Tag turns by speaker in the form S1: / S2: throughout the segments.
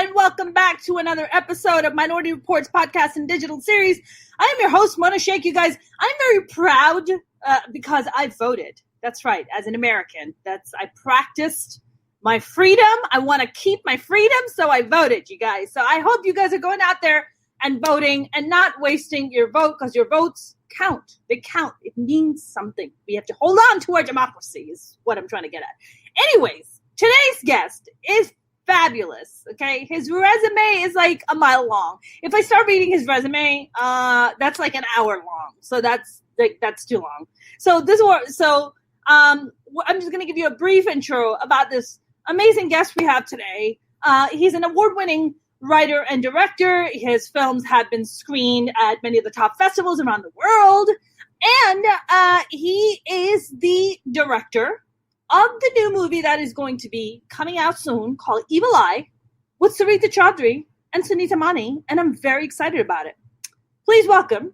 S1: and welcome back to another episode of Minority Reportz podcast and digital series. I am your host, Mona Sheikh. You guys, I'm very proud because I voted. That's right, as an American. I practiced my freedom. I want to keep my freedom, so I voted, you guys. So I hope you guys are going out there and voting and not wasting your vote, because your votes count. They count. It means something. We have to hold on to our democracy is what I'm trying to get at. Anyways, today's guest is fabulous, okay? His resume is like a mile long. If I start reading his resume, that's like an hour long. So that's too long. So I'm just going to give you a brief intro about this amazing guest we have today. He's an award-winning writer and director. His films have been screened at many of the top festivals around the world. And he is the director of the new movie that is going to be coming out soon called Evil Eye with Sarita Chaudhary and Sunita Mani. And I'm very excited about it. Please welcome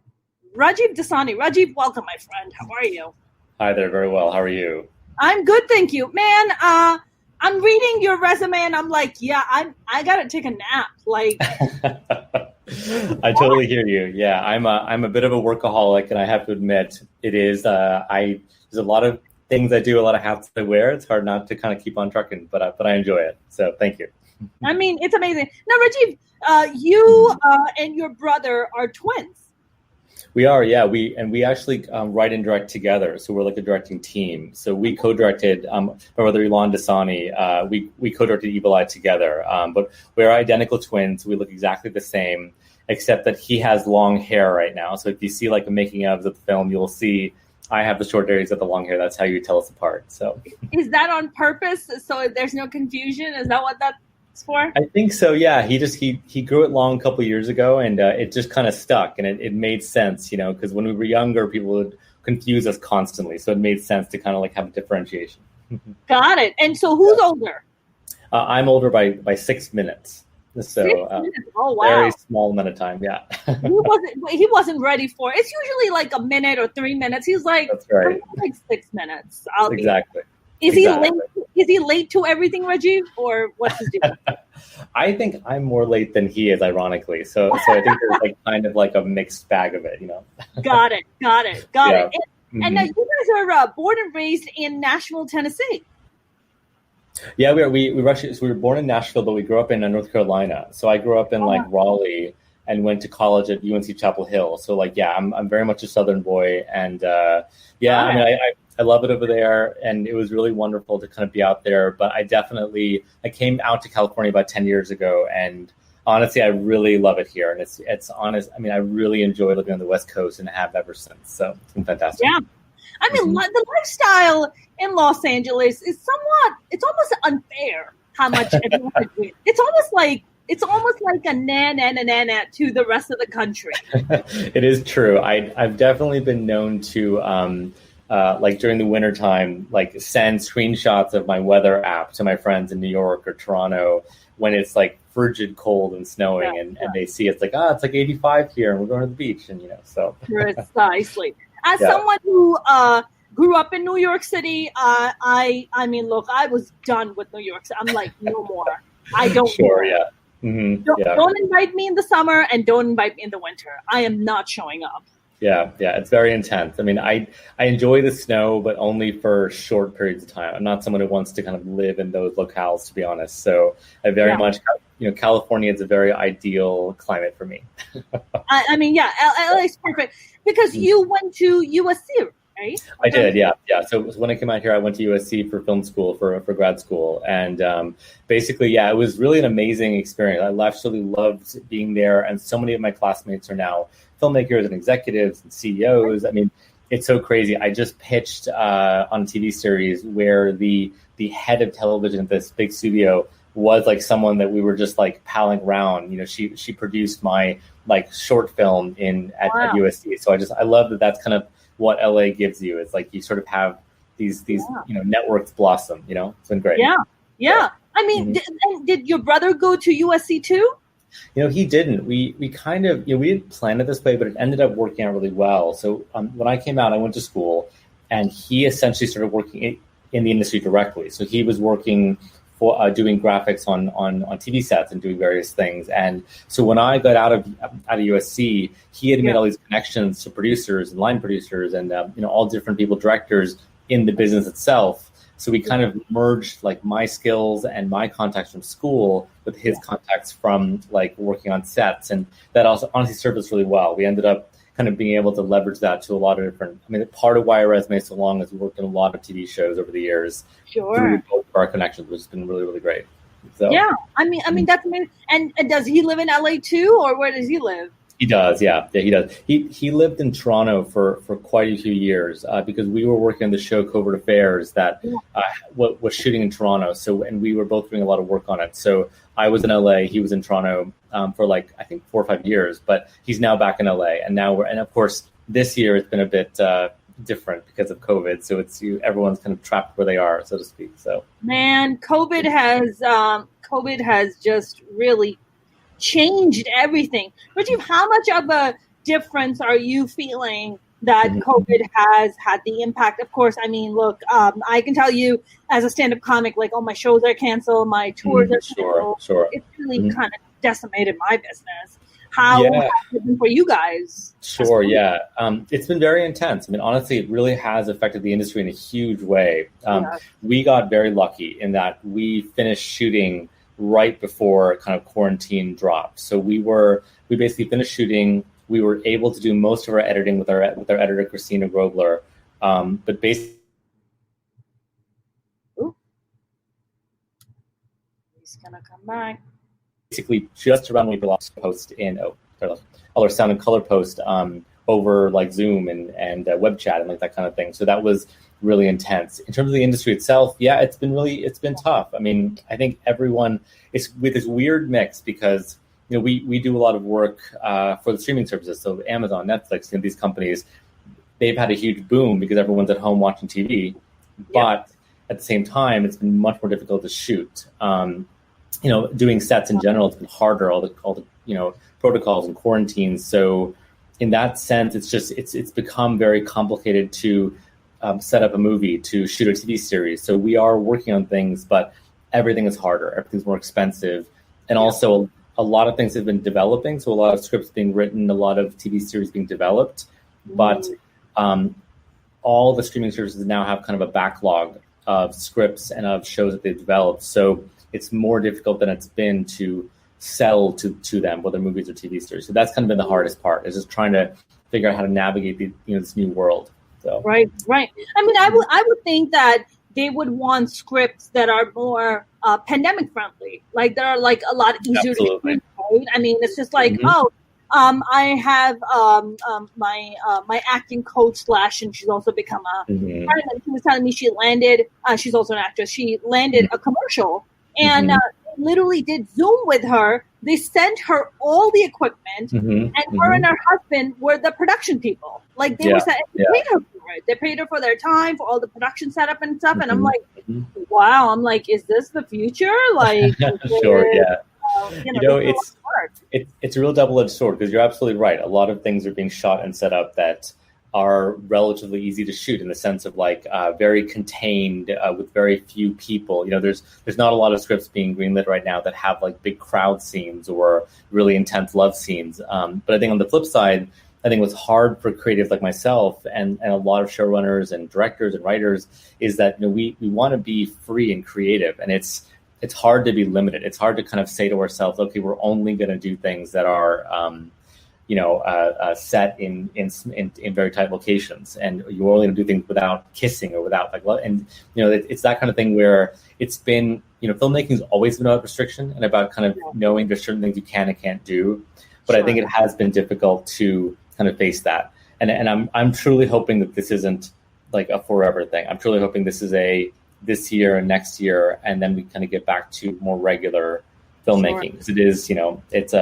S1: Rajeev Dassani. Rajeev, welcome, my friend. How are you?
S2: Hi there. Very well. How are you?
S1: I'm good, thank you. Man, I'm reading your resume and I'm like, yeah, I gotta take a nap. Like,
S2: I totally hear you. Yeah, I'm a bit of a workaholic, and I have to admit, it is. There's a lot of things I do, a lot of hats I wear. It's hard not to kind of keep on trucking, but I enjoy it. So thank you.
S1: I mean, it's amazing. Now, Rajeev, you and your brother are twins.
S2: We are, yeah. We actually write and direct together, so we're like a directing team. So we co-directed. My brother Rajeev Dassani. We co-directed Evil Eye together. But we're identical twins. We look exactly the same, except that he has long hair right now. So if you see like a making of the film, you'll see I have the short areas of the long hair. That's how you tell us apart. So
S1: is that on purpose? So there's no confusion? Is that what that's for?
S2: I think so. Yeah. He grew it long a couple of years ago, and it just kind of stuck, and it made sense, because when we were younger, people would confuse us constantly. So it made sense to kind of like have a differentiation.
S1: Got it. And so who's older?
S2: I'm older by 6 minutes. So
S1: 6 minutes. Oh, wow.
S2: Very small amount of time. Yeah.
S1: he wasn't ready for it. It's usually like a minute or 3 minutes. He's like,
S2: that's right.
S1: Like 6 minutes.
S2: Exactly.
S1: Is he late? Is he late to everything, Rajeev, or what's his deal?
S2: I think I'm more late than he is, ironically. So I think there's like kind of like a mixed bag of it,
S1: Got it.
S2: Yeah.
S1: And now you guys are born and raised in Nashville, Tennessee.
S2: Yeah, we were born in Nashville, but we grew up in North Carolina. So I grew up in like Raleigh and went to college at UNC Chapel Hill. So like, yeah, I'm very much a Southern boy, and I mean, I love it over there, and it was really wonderful to kind of be out there. But I came out to California about 10 years ago, and honestly, I really love it here. And it's honest. I mean, I really enjoy living on the West Coast and have ever since. So it's been fantastic.
S1: Yeah. I mean, the lifestyle in Los Angeles is it's almost unfair how much everyone is doing. It's almost like a na to the rest of the country.
S2: It is true. I've definitely been known to, like during the wintertime, like send screenshots of my weather app to my friends in New York or Toronto when it's like frigid cold and snowing, and they see it's like, it's like 85 here and we're going to the beach, and so.
S1: Precisely. As someone who grew up in New York City, I mean, look, I was done with New York City. I'm like, no more. I don't.
S2: Sure. Yeah. Mm-hmm.
S1: Don't invite me in the summer and don't invite me in the winter. I am not showing up.
S2: Yeah, it's very intense. I mean, I enjoy the snow, but only for short periods of time. I'm not someone who wants to kind of live in those locales, to be honest. So I very much, California is a very ideal climate for me.
S1: I mean, yeah, LA is perfect because you went to USC, right?
S2: I did, yeah. So when I came out here, I went to USC for film school, for grad school. And basically, yeah, it was really an amazing experience. I absolutely loved being there. And so many of my classmates are now filmmakers and executives and CEOs. I mean, it's so crazy. I just pitched on a TV series where the head of television at this big studio was like someone that we were just like palling around. She produced my like short film at USC. So I love that. That's kind of what LA gives you. It's like you sort of have these networks blossom. It's been great.
S1: Yeah. I mean, did your brother go to USC too?
S2: He didn't. We kind of, we didn't plan it this way, but it ended up working out really well. So when I came out, I went to school, and he essentially started working in the industry directly. So he was working for doing graphics on TV sets and doing various things. And so when I got out of USC, he had made all these connections to producers and line producers and all different people, directors in the business itself. So we kind of merged like my skills and my contacts from school with his contacts from like working on sets, and that also honestly served us really well. We ended up kind of being able to leverage that to a lot of different. I mean, part of why our resume is so long is we worked in a lot of TV shows over the years through both of our connections, which has been really, really great. So
S1: yeah, I mean that's amazing. And does he live in LA too, or where does he live?
S2: He does, yeah, he does. He lived in Toronto for quite a few years because we were working on the show Covert Affairs that was shooting in Toronto. So, and we were both doing a lot of work on it. So I was in LA, he was in Toronto for like I think 4 or 5 years, but he's now back in LA, and now and of course this year it's been a bit different because of COVID. So everyone's kind of trapped where they are, so to speak. So
S1: man, COVID has just really changed everything. Rajeev, how much of a difference are you feeling that COVID has had the impact? Of course, I mean, look, I can tell you as a stand-up comic, like all my shows are canceled, my tours are canceled. Sure. It's really kind of decimated my business. How has it been for you guys?
S2: Sure, yeah. It's been very intense. I mean, honestly, it really has affected the industry in a huge way. We got very lucky in that we finished shooting right before kind of quarantine dropped. So we basically finished shooting. We were able to do most of our editing with our editor, Christina Grobler. But basically,
S1: he's gonna come back.
S2: Basically, just around when we lost post in all our sound and color post over like Zoom and web chat and like that kind of thing. So that was really intense. In terms of the industry itself, it's been tough. I mean, I think everyone is with this weird mix because we do a lot of work for the streaming services. So Amazon, Netflix, these companies, they've had a huge boom because everyone's at home watching TV. But at the same time, it's been much more difficult to shoot. Doing sets in general, it's been harder. All the protocols and quarantines. So in that sense, it's become very complicated to set up a movie, to shoot a TV series. So we are working on things, but everything is harder. Everything's more expensive. And also a lot of things have been developing. So a lot of scripts being written, a lot of TV series being developed. But all the streaming services now have kind of a backlog of scripts and of shows that they've developed. So it's more difficult than it's been to sell to them, whether movies or TV series. So that's kind of been the hardest part, is just trying to figure out how to navigate this new world. So. Right.
S1: I mean, I would think that they would want scripts that are more pandemic friendly, like that are like a lot easier to read, right? I mean, it's just like, I have my acting coach / and she's also become a friend, and she was telling me she landed. She's also an actress. She landed a commercial, and literally did Zoom with her. They sent her all the equipment, and her and her husband were the production people. Like they paid her for it. They paid her for their time, for all the production setup and stuff. And I'm like, wow. I'm like, is this the future? Like,
S2: sure, yeah. It's a real double-edged sword because you're absolutely right. A lot of things are being shot and set up that are relatively easy to shoot in the sense of like very contained with very few people. There's not a lot of scripts being greenlit right now that have like big crowd scenes or really intense love scenes. But I think on the flip side, I think what's hard for creatives like myself and a lot of showrunners and directors and writers is that we want to be free and creative, and it's hard to be limited. It's hard to kind of say to ourselves, okay, we're only going to do things that are set in very tight locations, and you're only going to do things without kissing or without like love. And it's that kind of thing where it's been filmmaking's always been about restriction and about kind of knowing there's certain things you can and can't do. But I think it has been difficult to kind of face that. And I'm truly hoping that this isn't like a forever thing. I'm truly hoping this is this year and next year, and then we kind of get back to more regular filmmaking. Because it is, it's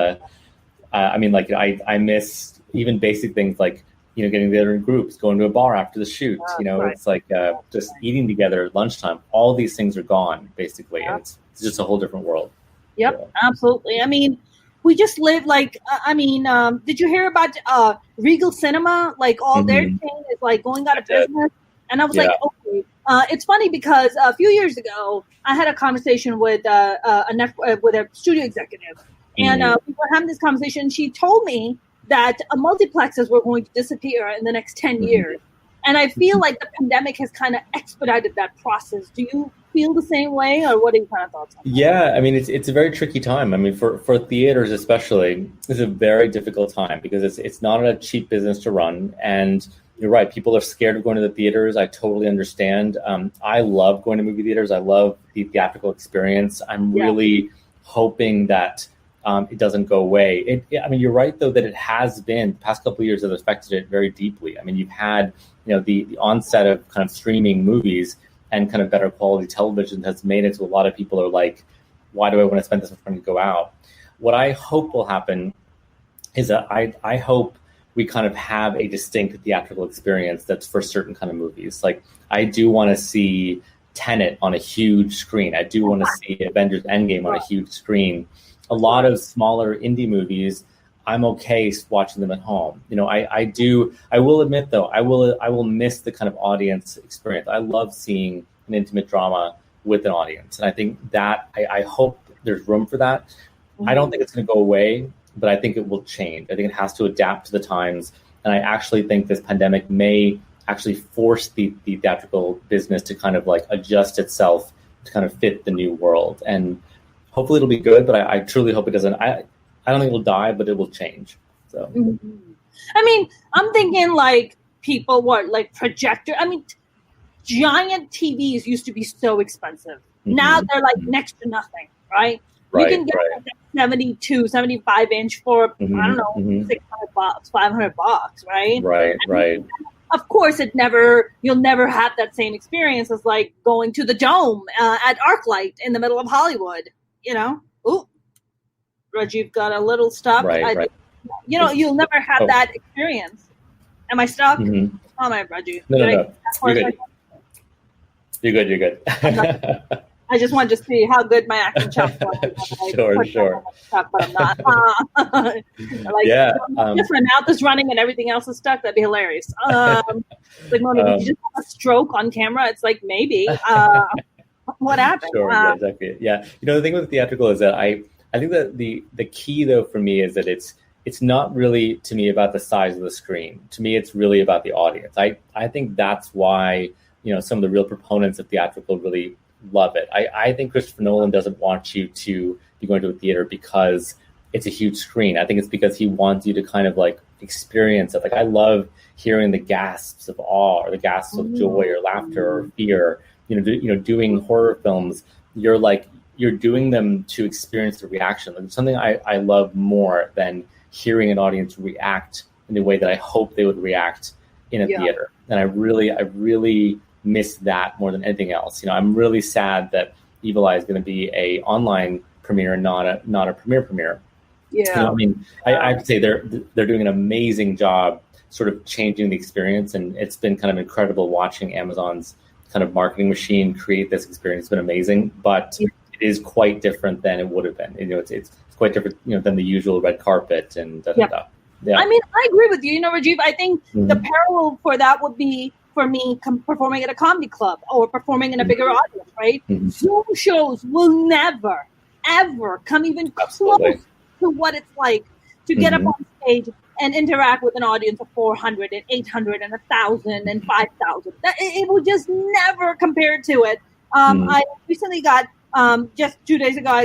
S2: I mean, like I miss even basic things like, getting together in groups, going to a bar after the shoot, it's like just eating together at lunchtime. All these things are gone basically. And it's just a whole different world.
S1: Yep, absolutely. I mean, we just live like, did you hear about Regal Cinema? Like all their thing is like going out of business. And I was like, okay, It's funny because a few years ago, I had a conversation with with a studio executive, and we were having this conversation. She told me that multiplexes were going to disappear in the next 10 years. And I feel like the pandemic has kind of expedited that process. Do you feel the same way, or what are your kind of thoughts on that?
S2: Yeah, I mean, it's a very tricky time. I mean, for theaters especially, it's a very difficult time because it's not a cheap business to run. And you're right, people are scared of going to the theaters. I totally understand. I love going to movie theaters. I love the theatrical experience. I'm really hoping that it doesn't go away. I mean, you're right, though, that it has been, the past couple of years has affected it very deeply. I mean, you've had, the onset of kind of streaming movies and kind of better quality television has made it so a lot of people are like, why do I want to spend this much money to go out? What I hope will happen is that I hope we kind of have a distinct theatrical experience that's for certain kind of movies. Like, I do want to see Tenet on a huge screen. I do want to see Avengers Endgame on a huge screen. A lot of smaller indie movies, I'm okay watching them at home. I will admit, though, I will miss the kind of audience experience. I love seeing an intimate drama with an audience. And I think that I hope there's room for that. I don't think it's going to go away, but I think it will change. I think it has to adapt to the times. And I actually think this pandemic may actually force the theatrical business to kind of like adjust itself to kind of fit the new world. And hopefully it'll be good, but I truly hope it doesn't. I don't think it'll die, but it will change. So,
S1: I mean, I'm thinking like people like projector. I mean, giant TVs used to be so expensive. Now they're like next to nothing, right? You can get like 72, 75 inch for, I don't know, $600, $500, right?
S2: Right.
S1: Of course, you'll never have that same experience as like going to the Dome at ArcLight in the middle of Hollywood, Ooh, Rajeev got a little stuck.
S2: Right.
S1: You'll never have that experience. Am I stuck? Oh my, Rajeev.
S2: No. You're good.
S1: I just wanted to see how good my acting chops were.
S2: Sure.
S1: Stuck, but I'm not. Just my mouth is running and everything else is stuck. That'd be hilarious. Like, Mona, did you just have a stroke on camera? It's like, maybe. What happened?
S2: Sure, yeah, exactly. Yeah. The thing with theatrical is that I think that the key, though, for me is that it's not really, to me, about the size of the screen. To me, it's really about the audience. I think that's why, some of the real proponents of theatrical really love it. I think Christopher Nolan doesn't want you to be going to a theater because it's a huge screen. I think it's because he wants you to kind of like experience it. Like, I love hearing the gasps of awe or the gasps of joy or laughter or fear. Doing horror films, you're doing them to experience the reaction. Like, something I love more than hearing an audience react in the way that I hope they would react in a theater. And I really miss that more than anything else. I'm really sad that Evil Eye is going to be a online premiere and not a premiere.
S1: Yeah.
S2: I have to say they're doing an amazing job sort of changing the experience, and it's been kind of incredible watching Amazon's kind of marketing machine create this experience. It's been amazing, but it is quite different than it would have been. It's quite different, than the usual red carpet and stuff. Yeah.
S1: I mean, I agree with you. Rajeev, I think the parallel for that would be for me performing at a comedy club or performing in a bigger audience, right? Zoom shows will never, ever come even close to what it's like to get up on stage and interact with an audience of 400 and 800 and 1,000 and 5,000. It will just never compare to it. I recently got, just 2 days ago,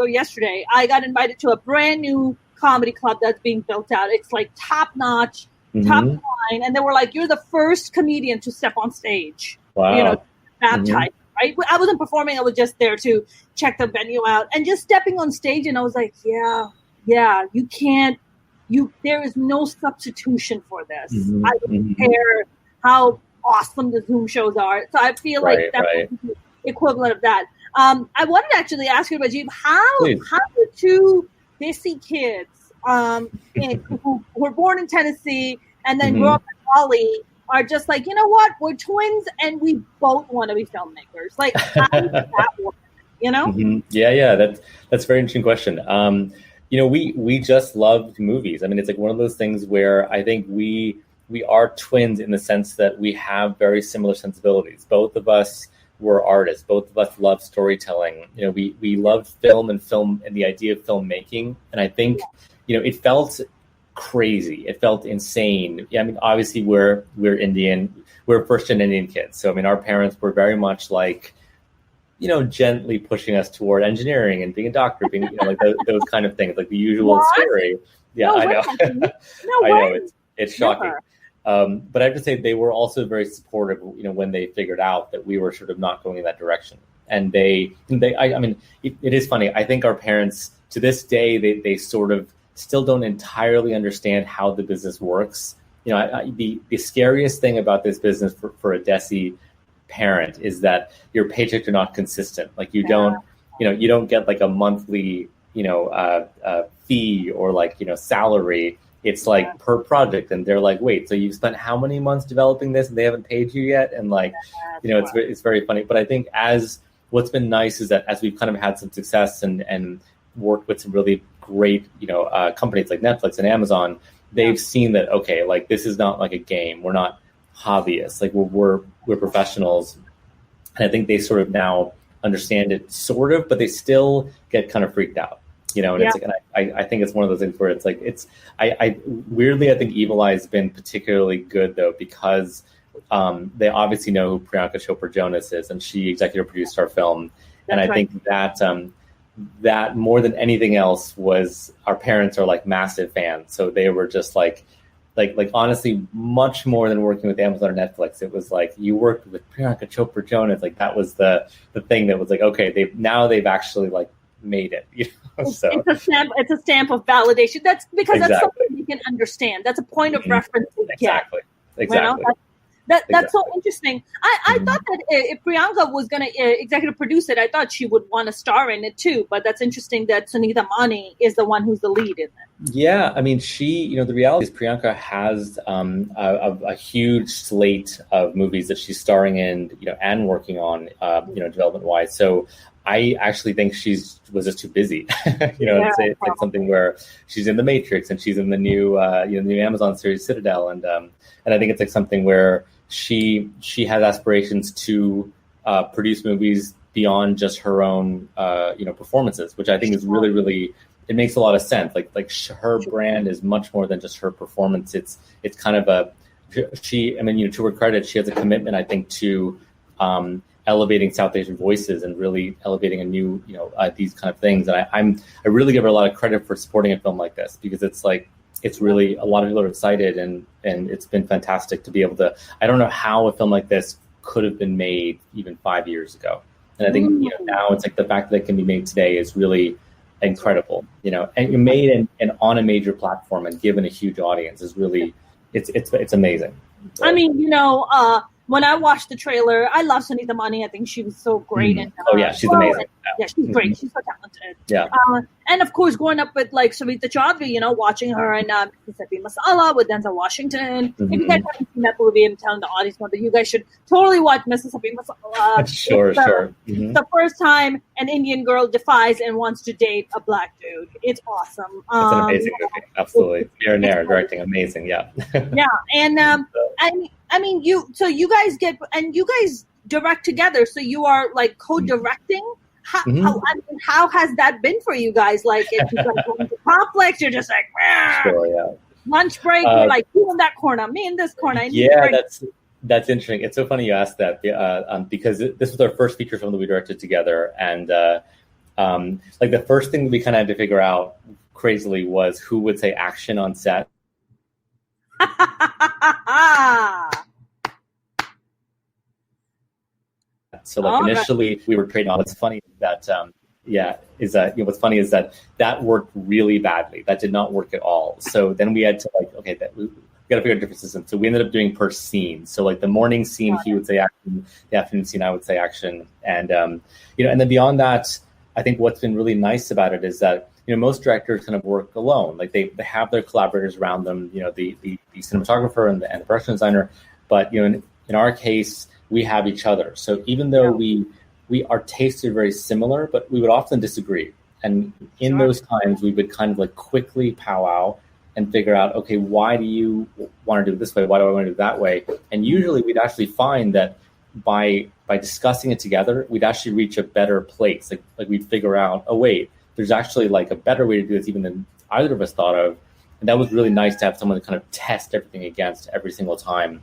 S1: yesterday, I got invited to a brand new comedy club that's being built out. It's like top notch, top line. And they were like, you're the first comedian to step on stage.
S2: Wow.
S1: Baptized, right? I wasn't performing. I was just there to check the venue out and just stepping on stage. And I was like, yeah, you can't, there is no substitution for this. I don't care how awesome the Zoom shows are. So I feel like that's the equivalent of that. I wanted to actually ask you, Rajeev, how the two busy kids who were born in Tennessee and then grew up in Raleigh are just like, you know what, we're twins and we both want to be filmmakers. Like, how does that work?
S2: Yeah, that's a very interesting question. We just loved movies. I mean, it's like one of those things where I think we we are twins in the sense that we have very similar sensibilities. Both of us were artists. Both of us love storytelling. We loved film and the idea of filmmaking. And I think, it felt crazy. It felt insane. I mean, obviously we're Indian. We're first-gen Indian kids. So, I mean, our parents were very much like, gently pushing us toward engineering and being a doctor, being, like those kind of things, like the usual story. Yeah,
S1: No
S2: I know.
S1: way.
S2: I know. It's shocking. But I have to say they were also very supportive, when they figured out that we were sort of not going in that direction. And I mean, it is funny. I think our parents, to this day, they sort of still don't entirely understand how the business works. The scariest thing about this business for a Desi parent is that your paychecks are not consistent. Like you don't get like a monthly, fee or like, salary. It's like per project, and they're like, wait, so you've spent how many months developing this and they haven't paid you yet? And like, it's very funny. But I think what's been nice is that as we've kind of had some success and worked with some really great, companies like Netflix and Amazon, they've seen that, okay, like this is not like a game. We're not hobbyists. Like we're professionals. And I think they sort of now understand it sort of, but they still get kind of freaked out. And it's like, and I think it's one of those things where it's like, I weirdly, I think Evil Eye has been particularly good though, because they obviously know who Priyanka Chopra Jonas is, and she executive produced our film. And I think that more than anything else was our parents are like massive fans. So they were just like honestly, much more than working with Amazon or Netflix. It was like, you worked with Priyanka Chopra Jonas. Like that was the thing that was like, okay, they've actually like made it. So
S1: it's a stamp of validation. That's because that's something you can understand. That's a point of reference to
S2: exactly.
S1: get. Exactly. That's so interesting. I thought that if Priyanka was going to executive produce it, I thought she would want to star in it too. But that's interesting that Sunita Mani is the one who's the lead in it.
S2: Yeah, I mean, she, the reality is Priyanka has a huge slate of movies that she's starring in, and working on, development wise. So I actually think was just too busy. It's like something where she's in The Matrix and she's in the new, new Amazon series Citadel, and I think it's like something where she has aspirations to produce movies beyond just her own, performances, which I think is really, really, it makes a lot of sense. Like her brand is much more than just her performance. It's kind of to her credit, she has a commitment, I think, to elevating South Asian voices and really elevating a new, these kind of things. And I really give her a lot of credit for supporting a film like this, because it's really, a lot of people are excited, and it's been fantastic to be able to, I don't know how a film like this could have been made even 5 years ago. And I think, now it's like the fact that it can be made today is really incredible, and you're made and on a major platform and given a huge audience is really, it's amazing. So.
S1: I mean, when I watched the trailer, I love Sunita Mani. I think she was so great. And,
S2: she's amazing.
S1: Yeah, she's great. She's so talented.
S2: Yeah.
S1: And of course, growing up with like Savita Chaudhary, watching her in Mississippi Masala with Denzel Washington. If you guys haven't seen that movie, I'm telling the audience that you guys should totally watch Mississippi Masala.
S2: Sure.
S1: It's the first time an Indian girl defies and wants to date a black dude. It's awesome.
S2: It's an amazing movie. Absolutely. Mira Nair directing, amazing. Yeah.
S1: Yeah, and I mean, you guys direct together, so you are like co-directing. How has that been for you guys? Like, if you guys go into conflicts, you're just like,
S2: sure, yeah.
S1: Lunch break, you're like, you in that corner, me in this corner.
S2: That's interesting. It's so funny you asked that, because this was our first feature film that we directed together, and like the first thing we kind of had to figure out crazily was who would say action on set. So like initially we were trading on. What's funny is that what's funny is that worked really badly. That did not work at all. So then we had to we got to figure out a different system. So we ended up doing per scene. So like the morning scene, he would say action. The afternoon scene, I would say action. And and then beyond that, I think what's been really nice about it is that most directors kind of work alone. Like they have their collaborators around them. The cinematographer and the production designer. But in our case, we have each other. So even though we our tastes are very similar, but we would often disagree. And in those times, we would kind of like quickly powwow and figure out, okay, why do you want to do it this way? Why do I want to do it that way? And usually we'd actually find that by discussing it together, we'd actually reach a better place. Like we'd figure out, oh wait, there's actually like a better way to do this even than either of us thought of. And that was really nice to have someone to kind of test everything against every single time.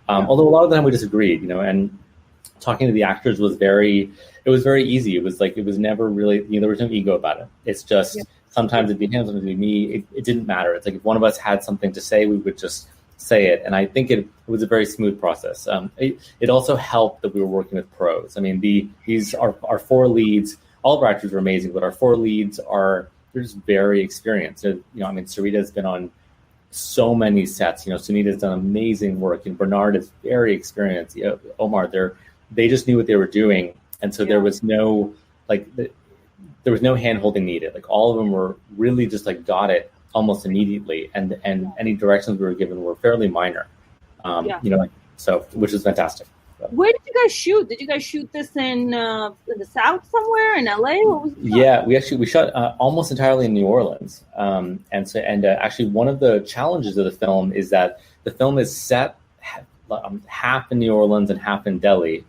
S2: Although a lot of the time we disagreed, and talking to the actors was very easy. It was never really, there was no ego about it. It's just sometimes it'd be him, sometimes it'd be me. It didn't matter. It's like if one of us had something to say, we would just say it. And I think it was a very smooth process. It also helped that we were working with pros. I mean, these are our 4 leads. All of our actors are amazing, but our 4 leads they're just very experienced. Sarita's been on so many sets. Sunita's done amazing work, and Bernard is very experienced. Omar, they just knew what they were doing, and so there was no hand holding needed. Like all of them were really just like got it almost immediately, and any directions we were given were fairly minor. Which is fantastic.
S1: Where did you guys shoot? Did you guys shoot this in the South somewhere in LA? What was it?
S2: Yeah, we shot almost entirely in New Orleans. Actually one of the challenges of the film is that the film is set half in New Orleans and half in Delhi.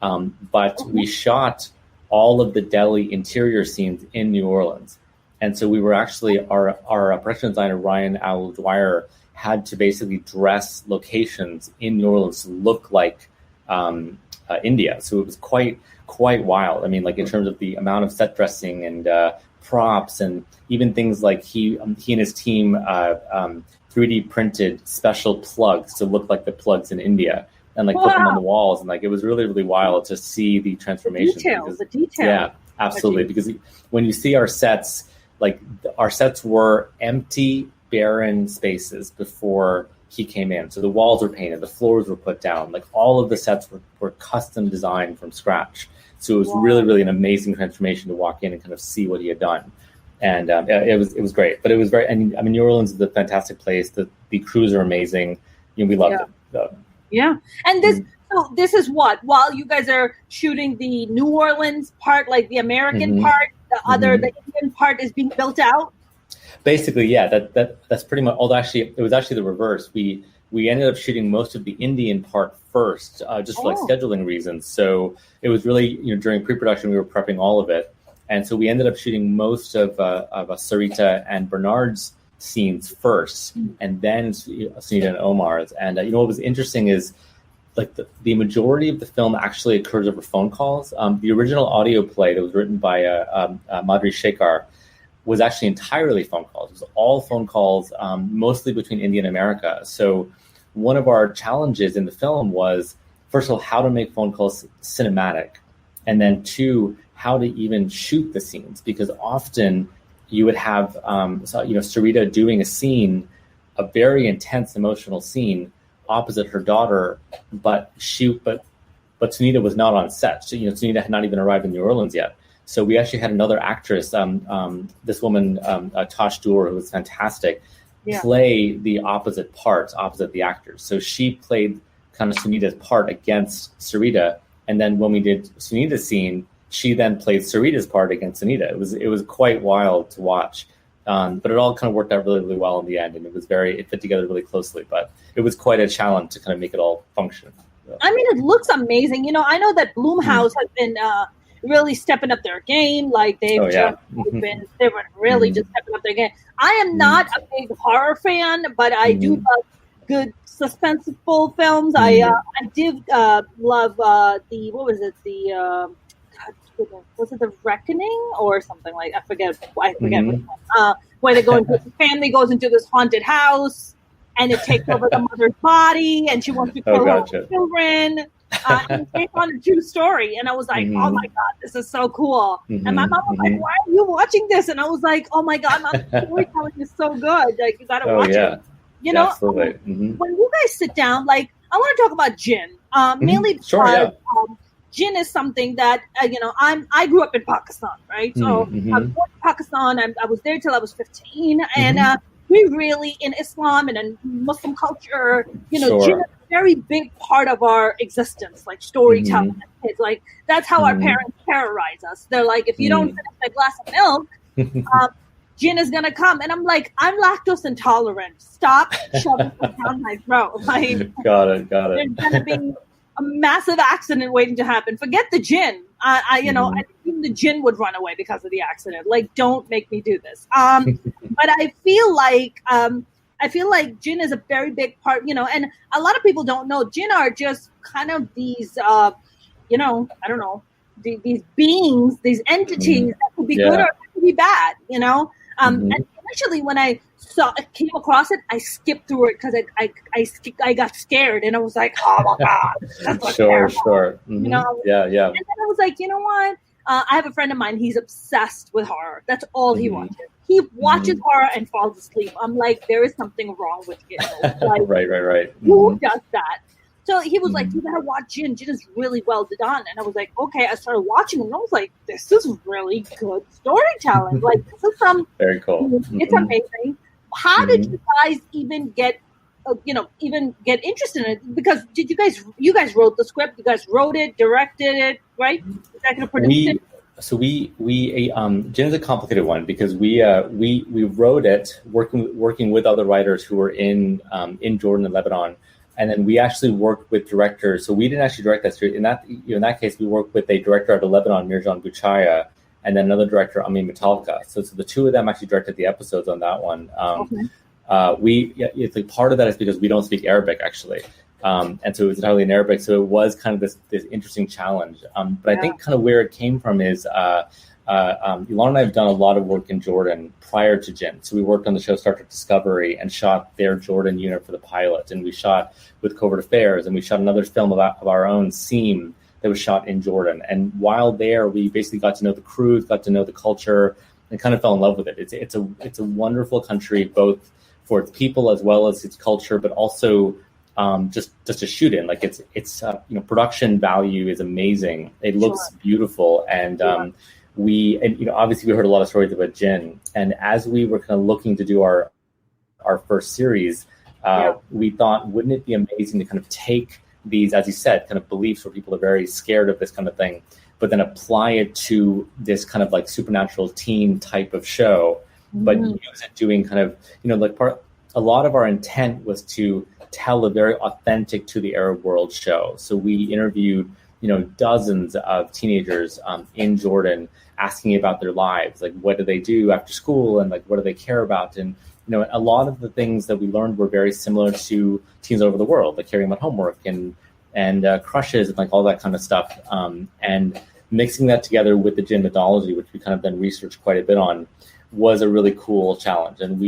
S2: But we shot all of the Delhi interior scenes in New Orleans. And so we were actually, our production designer, Ryan Al-Dwyer, had to basically dress locations in New Orleans to look like India. So it was quite wild. I mean, like in terms of the amount of set dressing and props, and even things like he and his team 3D printed special plugs to look like the plugs in India, and like put them on the walls, and like it was really, really wild to see the transformation.
S1: The detail.
S2: Yeah, absolutely. Because when you see our sets, like our sets were empty, barren spaces before he came in. So the walls were painted, the floors were put down, like all of the sets were custom designed from scratch. So it was really, really an amazing transformation to walk in and kind of see what he had done. And it was great. But it was New Orleans is a fantastic place. The crews are amazing. We loved it. So.
S1: Yeah. And this is what, while you guys are shooting the New Orleans part, like the American part, the Indian part is being built out?
S2: Basically, yeah, that's pretty much. Although actually, it was actually the reverse. We ended up shooting most of the Indian part first, just for like scheduling reasons. So it was really, during pre-production, we were prepping all of it, and so we ended up shooting most of Sarita and Bernard's scenes first, and then Sunita and Omar's. And what was interesting is, like the majority of the film actually occurs over phone calls. The original audio play that was written by Madhuri Shekhar was actually entirely phone calls. It was all phone calls, mostly between India and America. So one of our challenges in the film was, first of all, how to make phone calls cinematic, and then 2, how to even shoot the scenes, because often you would have Sarita doing a scene, a very intense emotional scene opposite her daughter, but Sunita was not on set. So, Sunita had not even arrived in New Orleans yet. So we actually had another actress, this woman, Tosh Dur, who was fantastic, play the opposite parts, opposite the actors. So she played kind of Sunita's part against Sarita. And then when we did Sunita's scene, she then played Sarita's part against Sunita. It was quite wild to watch. But it all kind of worked out really, really well in the end. And it fit together really closely. But it was quite a challenge to kind of make it all function. So.
S1: I mean, it looks amazing. I know that Blumhouse has been really stepping up their game. Like they were really just stepping up their game. I am not a big horror fan, but I do love good suspenseful films. I did love was it The Reckoning or something like I forget. Where they go into the family goes into this haunted house and it takes over the mother's body and she wants to kill her children. And it's based on a true story. And I was like, oh my God, this is so cool. And my mom was like, why are you watching this? And I was like, oh my God, my storytelling is so good. Like, you got to watch it.
S2: Absolutely.
S1: When you guys sit down, like, I want to talk about Jinn. Mainly because Jinn is something that, I grew up in Pakistan, right? So I was born in Pakistan. I was there till I was 15. And we really, in Islam and in Muslim culture, Jinn is a very big part of our existence, like storytelling. It's like, that's how our parents terrorize us. They're like, if you don't finish a glass of milk, Jinn is gonna come, and I'm like, I'm lactose intolerant. Stop shoving it down my throat. Like,
S2: got it.
S1: There's gonna be a massive accident waiting to happen. Forget the Jinn. I think even the Jinn would run away because of the accident. Like, don't make me do this. But I feel like Jinn is a very big part, and a lot of people don't know Jinn are just kind of these, I don't know, these beings, these entities that could be good or could be bad, And initially, when I came across it, I skipped through it because I got scared, and I was like, oh my god, that's
S2: sure.
S1: And then
S2: Yeah.
S1: I was like, you know what? I have a friend of mine. He's obsessed with horror. That's all he watches. He watches horror and falls asleep. I'm like, there is something wrong with you. Like,
S2: right.
S1: Who does that? So he was like, you gotta watch Jinn. Jinn is really well done. And I was like, okay. I started watching him, and I was like, this is really good storytelling. Like, this is
S2: very cool.
S1: It's amazing. How did you guys even get interested in it? Because you guys wrote the script, you guys wrote it, directed it, right?
S2: So we Jinn is a complicated one because we wrote it working with other writers who were in Jordan and Lebanon, and then we actually worked with directors. So we didn't actually direct that series. In that case, we worked with a director out of Lebanon, Mirjan Buchaya, and then another director, Ami Metalka. So the two of them actually directed the episodes on that one. It's like part of that is because we don't speak Arabic actually. And so it was entirely in Arabic. So it was kind of this interesting challenge. But I think kind of where it came from is Ilana and I have done a lot of work in Jordan prior to Jinn. So we worked on the show Star Trek Discovery and shot their Jordan unit for the pilot. And we shot with Covert Affairs, and we shot another film of our own, Seam, that was shot in Jordan. And while there, we basically got to know the crews, got to know the culture, and kind of fell in love with it. It's a wonderful country, both for its people as well as its culture, but also just to shoot in. Like it's production value is amazing. It looks beautiful, and obviously we heard a lot of stories about Jinn. And as we were kind of looking to do our first series, we thought, wouldn't it be amazing to kind of take these, as you said, kind of beliefs where people are very scared of this kind of thing, but then apply it to this kind of like supernatural teen type of show, but use it doing kind of, a lot of our intent was to tell a very authentic to the Arab world show. So we interviewed, dozens of teenagers in Jordan, asking about their lives, like what do they do after school, and like what do they care about, and a lot of the things that we learned were very similar to teens all over the world, like caring about homework and crushes and like all that kind of stuff, and mixing that together with the Jinn mythology, which we kind of then researched quite a bit on, was a really cool challenge. And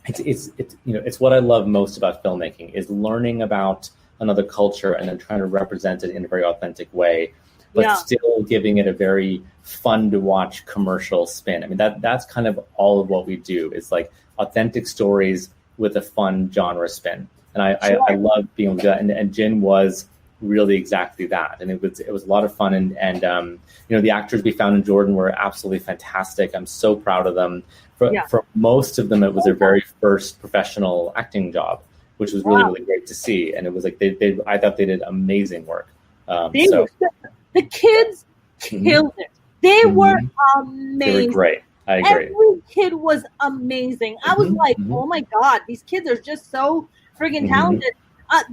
S2: it's what I love most about filmmaking, is learning about another culture and then trying to represent it in a very authentic way, but still giving it a very fun to watch commercial spin. I mean, that's kind of all of what we do, is like authentic stories with a fun genre spin. And I love being able to do that. And Jinn was really exactly that. And it was a lot of fun. And the actors we found in Jordan were absolutely fantastic. I'm so proud of them. For most of them, it was their very first professional acting job, which was really, really great to see. And it was like, I thought they did amazing work.
S1: The kids killed it. They were amazing.
S2: They were great. I agree.
S1: Every kid was amazing. I was like, oh my God, these kids are just so friggin' talented.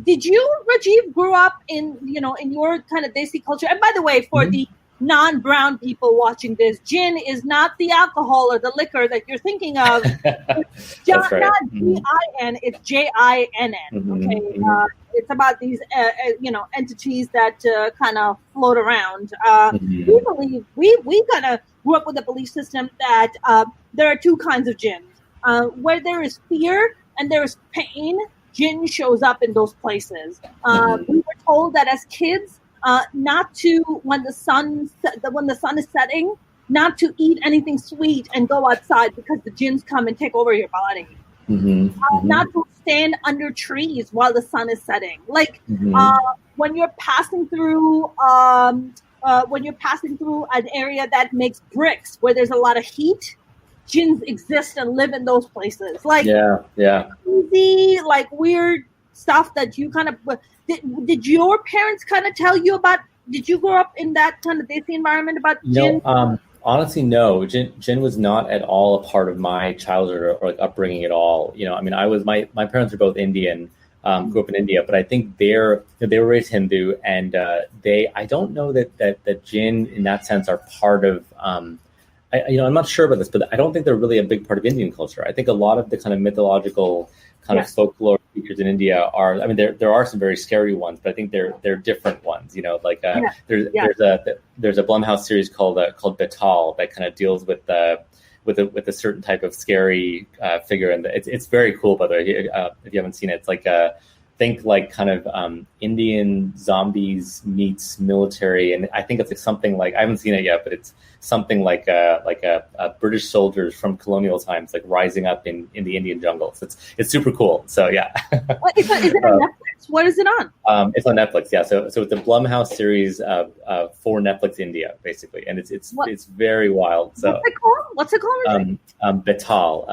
S1: Did you, Rajeev, grew up in your kind of Desi culture? And by the way, for the non-brown people watching this, Jinn is not the alcohol or the liquor that you're thinking of. It's not G-I-N, it's J-I-N-N. Okay, it's about these entities that kind of float around. We believe we kind of grew up with a belief system that there are two kinds of Jinn. Where there is fear and there is pain, Jinn shows up in those places. We were told that as kids, not to, when the sun is setting, not to eat anything sweet and go outside because the jinns come and take over your body. Not to stand under trees while the sun is setting. Like when you're passing through an area that makes bricks where there's a lot of heat, jinns exist and live in those places. Like crazy, like weird stuff that you kind of did your parents kind of tell you about? Did you grow up in that kind of Desi environment about Jinn?
S2: Honestly, no. Jinn was not at all a part of my childhood or like upbringing at all. I mean, my parents are both Indian, grew up in India, but I think they were raised Hindu, and I don't know that Jinn in that sense are part of. I'm not sure about this, but I don't think they're really a big part of Indian culture. I think a lot of the kind of mythological kind of folklore features in India are. I mean, there are some very scary ones, but I think they're different ones. There's a Blumhouse series called Betal that kind of deals with a certain type of scary figure, and it's very cool. By the way, if you haven't seen it, it's like think like kind of Indian zombies meets military, and I think it's like something like, I haven't seen it yet, but it's something like British soldiers from colonial times like rising up in the Indian jungles. It's super cool. So yeah.
S1: Is it on Netflix? What is it on?
S2: It's on Netflix. Yeah. So it's a Blumhouse series for Netflix India basically, and it's very wild. So
S1: what's it called?
S2: Betal, Betaal.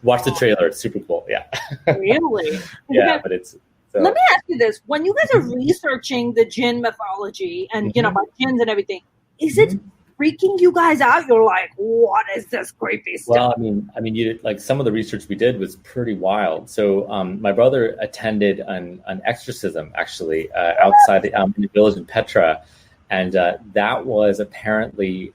S2: Watch the trailer. It's super cool. Yeah.
S1: Really?
S2: Yeah, but it's. So.
S1: Let me ask you this: when you guys are researching the Jinn mythology and about jinns and everything, is it freaking you guys out? You're like, what is this creepy stuff?
S2: Well, I mean, you like some of the research we did was pretty wild. So, my brother attended an exorcism actually outside in the village in Petra, and that was apparently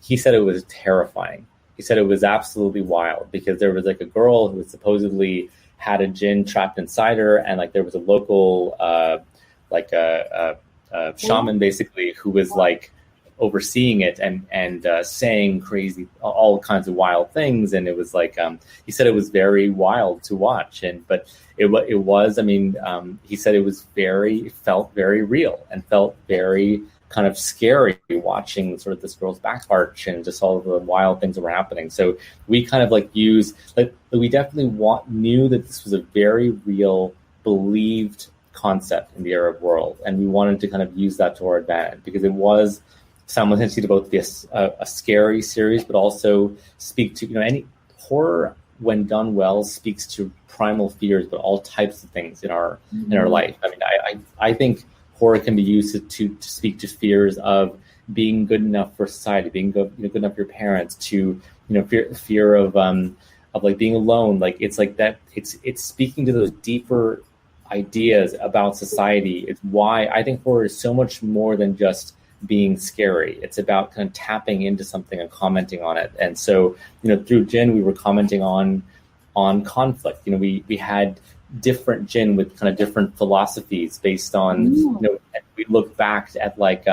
S2: he said it was terrifying. He said it was absolutely wild because there was like a girl who was supposedly had a jinn trapped inside her, and like there was a local shaman basically who was like overseeing it and saying crazy all kinds of wild things, and it was like he said it was very wild to watch, but it was, I mean, he said it felt very real and felt very kind of scary watching sort of this girl's back arch and just all of the wild things that were happening. So we kind of like we definitely knew that this was a very real, believed concept in the Arab world, and we wanted to kind of use that to our advantage because it was simultaneously to both be a scary series, but also speak to any horror when done well speaks to primal fears, but all types of things in our life. I mean, I think horror can be used to speak to fears of being good enough for society, being good enough for your parents, to fear of like being alone. Like it's like that. It's speaking to those deeper ideas about society. It's why I think horror is so much more than just being scary. It's about kind of tapping into something and commenting on it. And so through Jinn, we were commenting on conflict. We had different jinn with kind of different philosophies based on we look back at like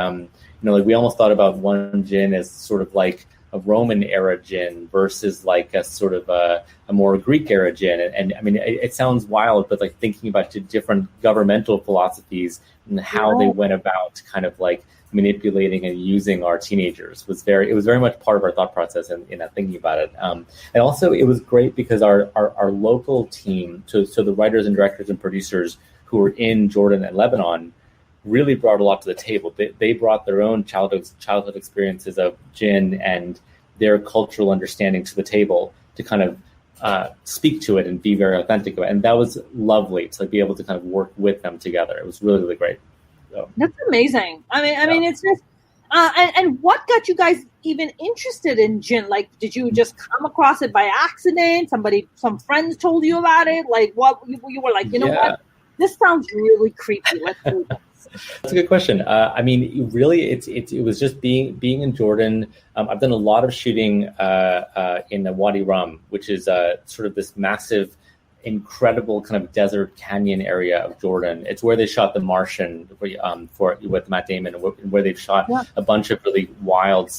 S2: we almost thought about one jinn as sort of like a Roman era jinn versus like a sort of a more Greek era jinn, and I mean it sounds wild, but like thinking about the different governmental philosophies and how they went about kind of like manipulating and using our teenagers was very much part of our thought process in thinking about it. And also it was great because our local team, so the writers and directors and producers who were in Jordan and Lebanon really brought a lot to the table. They brought their own childhood experiences of Jinn and their cultural understanding to the table to kind of speak to it and be very authentic of it. And that was lovely to be able to kind of work with them together. It was really, really great. So.
S1: That's amazing. I mean, it's just, and what got you guys even interested in Jinn? Like, did you just come across it by accident? Some friends told you about it? Like, what you were like, what? This sounds really creepy. Let's do this.
S2: That's a good question. I mean, really, it was just being in Jordan. I've done a lot of shooting in the Wadi Rum, which is sort of this massive, incredible kind of desert canyon area of Jordan. It's where they shot The Martian with Matt Damon, where they've shot a bunch of really wild,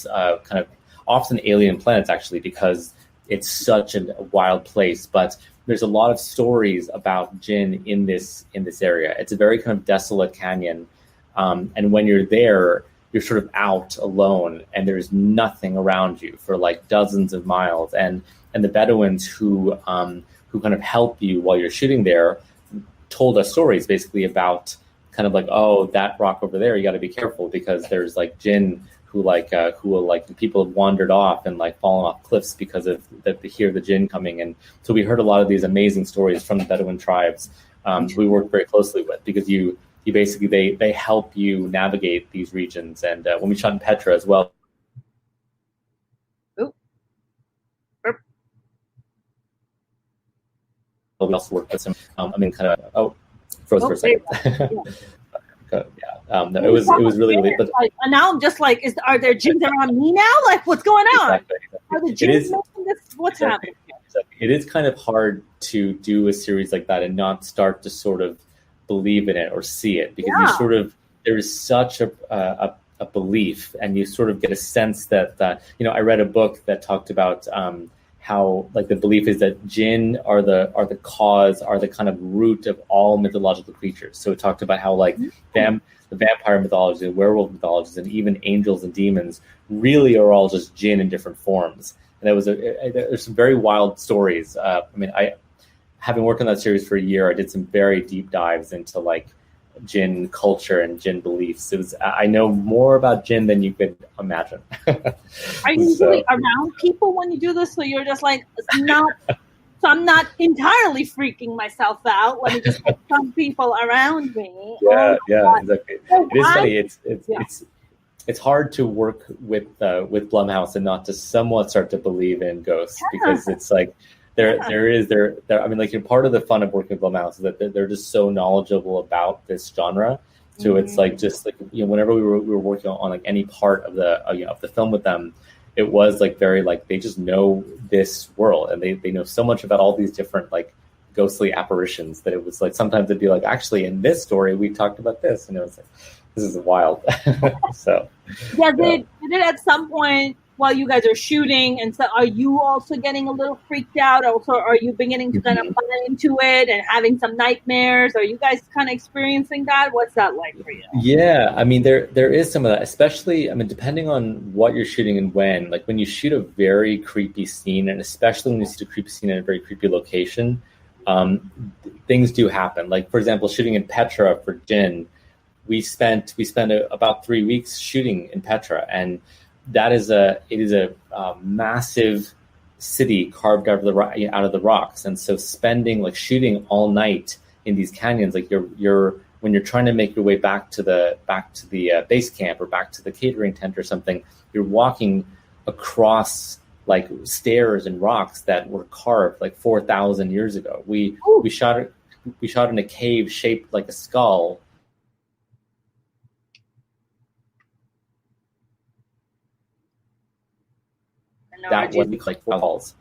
S2: kind of often alien planets, actually, because it's such a wild place. But there's a lot of stories about Jinn in this area. It's a very kind of desolate canyon, and when you're there, you're sort of out alone, and there's nothing around you for like dozens of miles. And the Bedouins who kind of help you while you're shooting there told us stories basically about kind of like, oh, that rock over there, you got to be careful because there's like Jinn who will people have wandered off and like fallen off cliffs because of that they hear the Jinn coming. And so we heard a lot of these amazing stories from the Bedouin tribes we worked very closely with, because you they help you navigate these regions. And when we shot in Petra as well. We also worked with some, froze for a second. No, it was really, but
S1: and now I'm just like, are there jinns around me now? Like, what's going on?
S2: Exactly.
S1: Are the jinns making this? What's happening?
S2: Exactly. It is kind of hard to do a series like that and not start to sort of believe in it or see it, because you sort of, there is such a belief, and you sort of get a sense that I read a book that talked about how, like, the belief is that jinn are the cause, are the kind of root of all mythological creatures. So it talked about how, like, the vampire mythology, the werewolf mythologies, and even angels and demons really are all just jinn in different forms. And there's some very wild stories. Having worked on that series for a year, I did some very deep dives into, like, jinn culture and jinn beliefs. I know more about jinn than you could imagine.
S1: Are you usually around people when you do this? So you're just like, so I'm not entirely freaking myself out. Let me just get some people around me.
S2: Exactly. So it is funny. It's hard to work with Blumhouse and not to somewhat start to believe in ghosts, because it's like, part of the fun of working with Blumhouse is that they're just so knowledgeable about this genre. So it's like, just like, whenever we were working on like any part of the film with them, it was like very, like, they just know this world, and they know so much about all these different, like, ghostly apparitions, that it was like, sometimes it'd be like, actually in this story we talked about this, and it was like, this is wild. So
S1: did it at some point while you guys are shooting, and so are you also getting a little freaked out? Also, are you beginning to kind of buy into it and having some nightmares? Are you guys kind of experiencing that? What's that like for you?
S2: Yeah, I mean, there is some of that, especially, depending on what you're shooting and when. Like, when you shoot a very creepy scene, and especially when you shoot a creepy scene in a very creepy location, things do happen. Like, for example, shooting in Petra for Jinn, we spent about 3 weeks shooting in Petra, and it is a massive city carved out of the rocks. And so shooting all night in these canyons, like, when you're trying to make your way back to the base camp or back to the catering tent or something, you're walking across, like, stairs and rocks that were carved like 4,000 years ago. We shot in a cave shaped like a skull. That was like walls.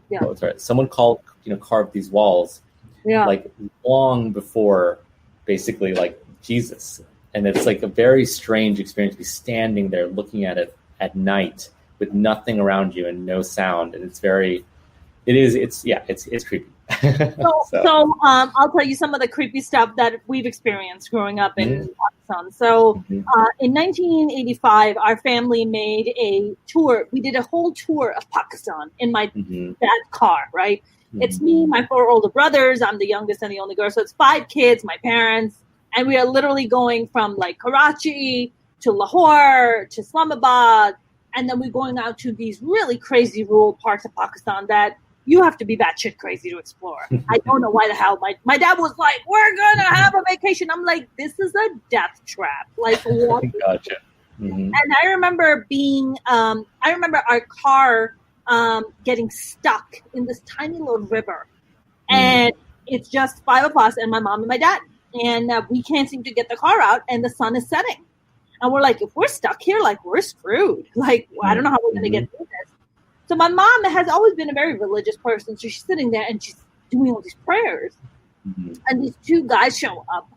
S1: Yeah.
S2: Oh, sorry. Someone carved these walls, like, long before, basically, like, Jesus. And it's like a very strange experience to be standing there looking at it at night with nothing around you and no sound. And it's creepy.
S1: So I'll tell you some of the creepy stuff that we've experienced growing up in Pakistan. So in 1985, our family made a tour. We did a whole tour of Pakistan in my dad's car, right? It's me, my 4 older brothers. I'm the youngest and the only girl. So it's 5 kids, my parents. And we are literally going from, like, Karachi to Lahore to Islamabad. And then we're going out to these really crazy rural parts of Pakistan that you have to be batshit crazy to explore. I don't know why the hell. My dad was like, we're going to have a vacation. I'm like, this is a death trap. Like, what?
S2: Gotcha.
S1: And I remember our car getting stuck in this tiny little river. And it's just 5 of us and my mom and my dad. And we can't seem to get the car out, and the sun is setting. And we're like, if we're stuck here, like, we're screwed. Like, I don't know how we're going to get through this. So my mom has always been a very religious person. So she's sitting there and she's doing all these prayers. And these 2 guys show up,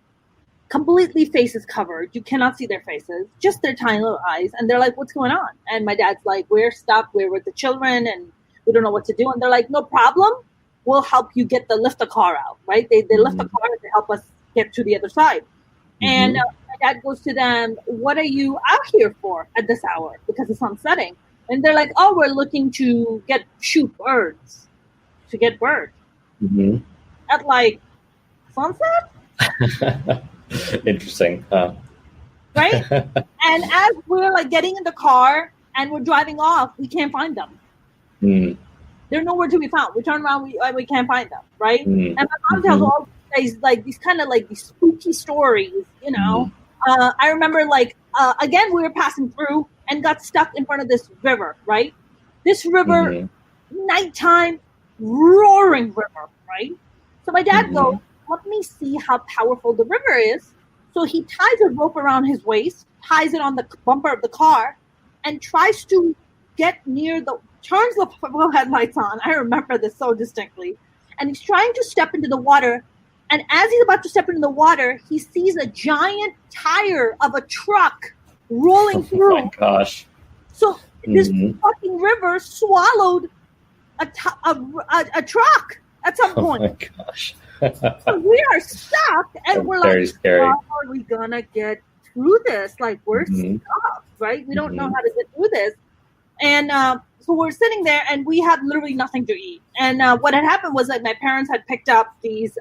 S1: completely faces covered. You cannot see their faces, just their tiny little eyes. And they're like, what's going on? And my dad's like, we're stuck. We're with the children and we don't know what to do. And they're like, no problem. We'll help you lift the car out, right? They lift the car to help us get to the other side. And my dad goes to them, what are you out here for at this hour? Because the sun's setting. And they're like, oh, we're looking to shoot birds. To get birds. At, like, sunset?
S2: Interesting.
S1: Right? And as we're, like, getting in the car and we're driving off, we can't find them. They're nowhere to be found. We turn around, we can't find them, right? And my mom tells all these kind of like these spooky stories, you know. I remember again, we were passing through and got stuck in front of this river, right? This river, nighttime, roaring river, right? So my dad goes, let me see how powerful the river is. So he ties a rope around his waist, ties it on the bumper of the car, and tries to get near turns the headlights on. I remember this so distinctly. And he's trying to step into the water. And as he's about to step into the water, he sees a giant tire of a truck rolling through.
S2: Oh my gosh.
S1: So this fucking river swallowed a truck at some point.
S2: Oh my gosh.
S1: So we are stuck, and we're
S2: very
S1: like,
S2: scary.
S1: how are we gonna get through this? Like, we're stuck, right? We don't know how to get through this. And so we're sitting there, and we had literally nothing to eat. And what had happened was that my parents had picked up these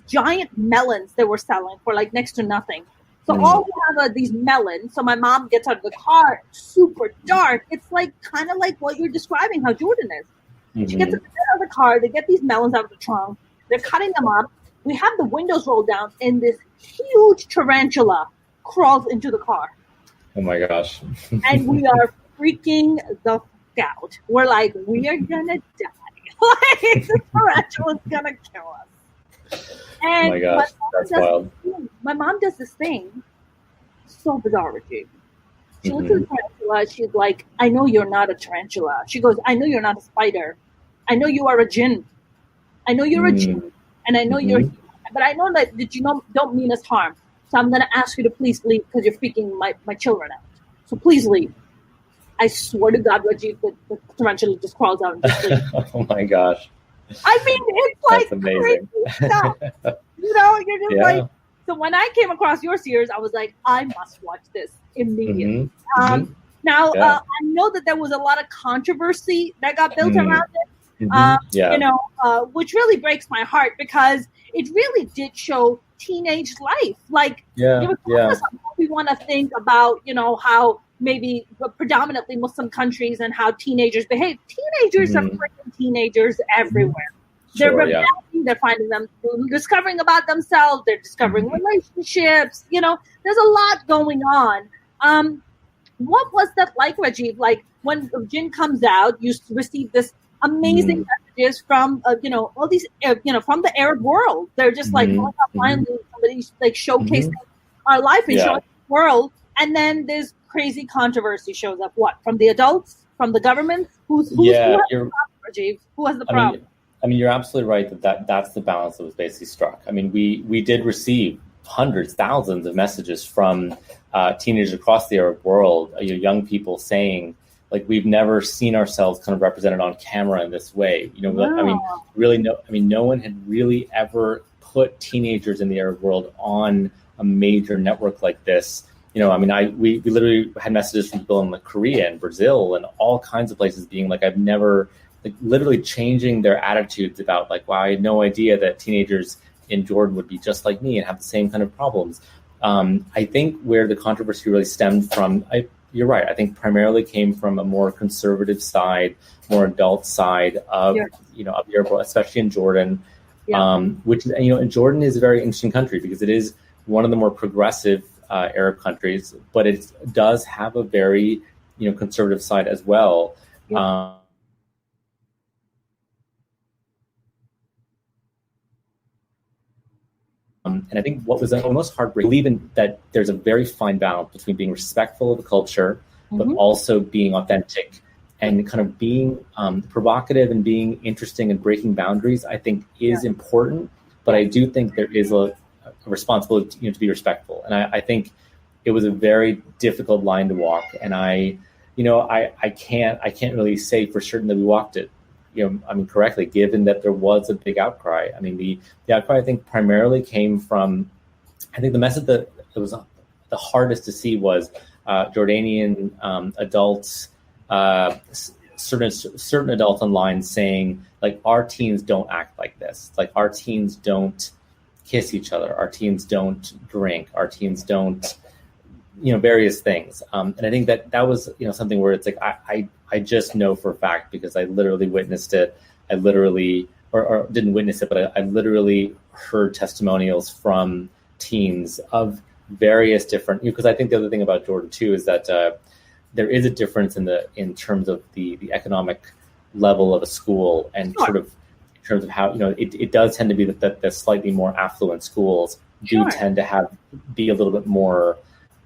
S1: giant melons they were selling for like next to nothing. So all we have are these melons. So my mom gets out of the car, super dark. It's like kind of like what you're describing, how Jordan is. She gets out of the car. They get these melons out of the trunk. They're cutting them up. We have the windows rolled down, and this huge tarantula crawls into the car.
S2: Oh my gosh. And
S1: we are freaking the fuck out. We're like, we are gonna die. Like, the tarantula's gonna kill us. And
S2: oh my gosh, that's wild.
S1: My mom does this thing, so bizarre, Rajeev. She looks at the tarantula. She's like, I know you're not a tarantula. She goes, I know you're not a spider. I know you are a Jinn. I know you're a Jinn, and I know you're, but I know that you don't mean us harm. So I'm going to ask you to please leave because you're freaking my children out. So please leave. I swear to God, Rajeev, the tarantula just crawls out and just leaves.
S2: Oh my gosh.
S1: I mean, it's like crazy stuff. You know, you're just like. So when I came across your series, I was like, I must watch this immediately. Now, I know that there was a lot of controversy that got built around it. You know, which really breaks my heart because it really did show teenage life. Like, we want to think about, you know, how maybe predominantly Muslim countries and how teenagers behave. Teenagers are freaking teenagers everywhere. They're rebelling, they're finding them, discovering about themselves, they're discovering relationships. You know, there's a lot going on. What was that like, Rajeev? Like, when Jinn comes out, you receive this amazing messages from you know, all these you know, from the Arab world. They're just like, oh, finally somebody's like showcasing our life and showing the world. And then this crazy controversy shows up. What, from the adults, from the government? Who has the problem, Rajeev? Who has the problem?
S2: I mean, you're absolutely right that's the balance that was basically struck. I mean, we did receive hundreds, thousands of messages from teenagers across the Arab world, young people saying, like, we've never seen ourselves kind of represented on camera in this way. You know, I mean, really, no one had really ever put teenagers in the Arab world on a major network like this. You know, I mean, we literally had messages from people in like Korea and Brazil and all kinds of places being like, I've never, like, literally changing their attitudes about like, wow, I had no idea that teenagers in Jordan would be just like me and have the same kind of problems. I think where the controversy really stemmed from, you're right. I think primarily came from a more conservative side, more adult side of, you know, of Europe, especially in Jordan, which, you know, and Jordan is a very interesting country because it is one of the more progressive Arab countries, but it does have a very, you know, conservative side as well. And I think what was the most heartbreaking, believing that there's a very fine balance between being respectful of the culture, but also being authentic and kind of being provocative and being interesting and breaking boundaries, I think is important. But I do think there is a responsibility, you know, to be respectful. And I think it was a very difficult line to walk. And I can't really say for certain that we walked it, you know, I mean, correctly, given that there was a big outcry. I mean, the outcry, I think, primarily came from, I think the message that it was the hardest to see was Jordanian adults, certain adults online saying, like, our teens don't act like this. Like, our teens don't kiss each other. Our teens don't drink. Our teens don't, you know, various things. And I think that was, you know, something where it's like, I just know for a fact because I literally witnessed it. I literally or didn't witness it, but I literally heard testimonials from teens of various different, because I think the other thing about Jordan too is that there is a difference in terms of the economic level of a school, and sort of in terms of how, it does tend to be that the slightly more affluent schools do tend to be a little bit more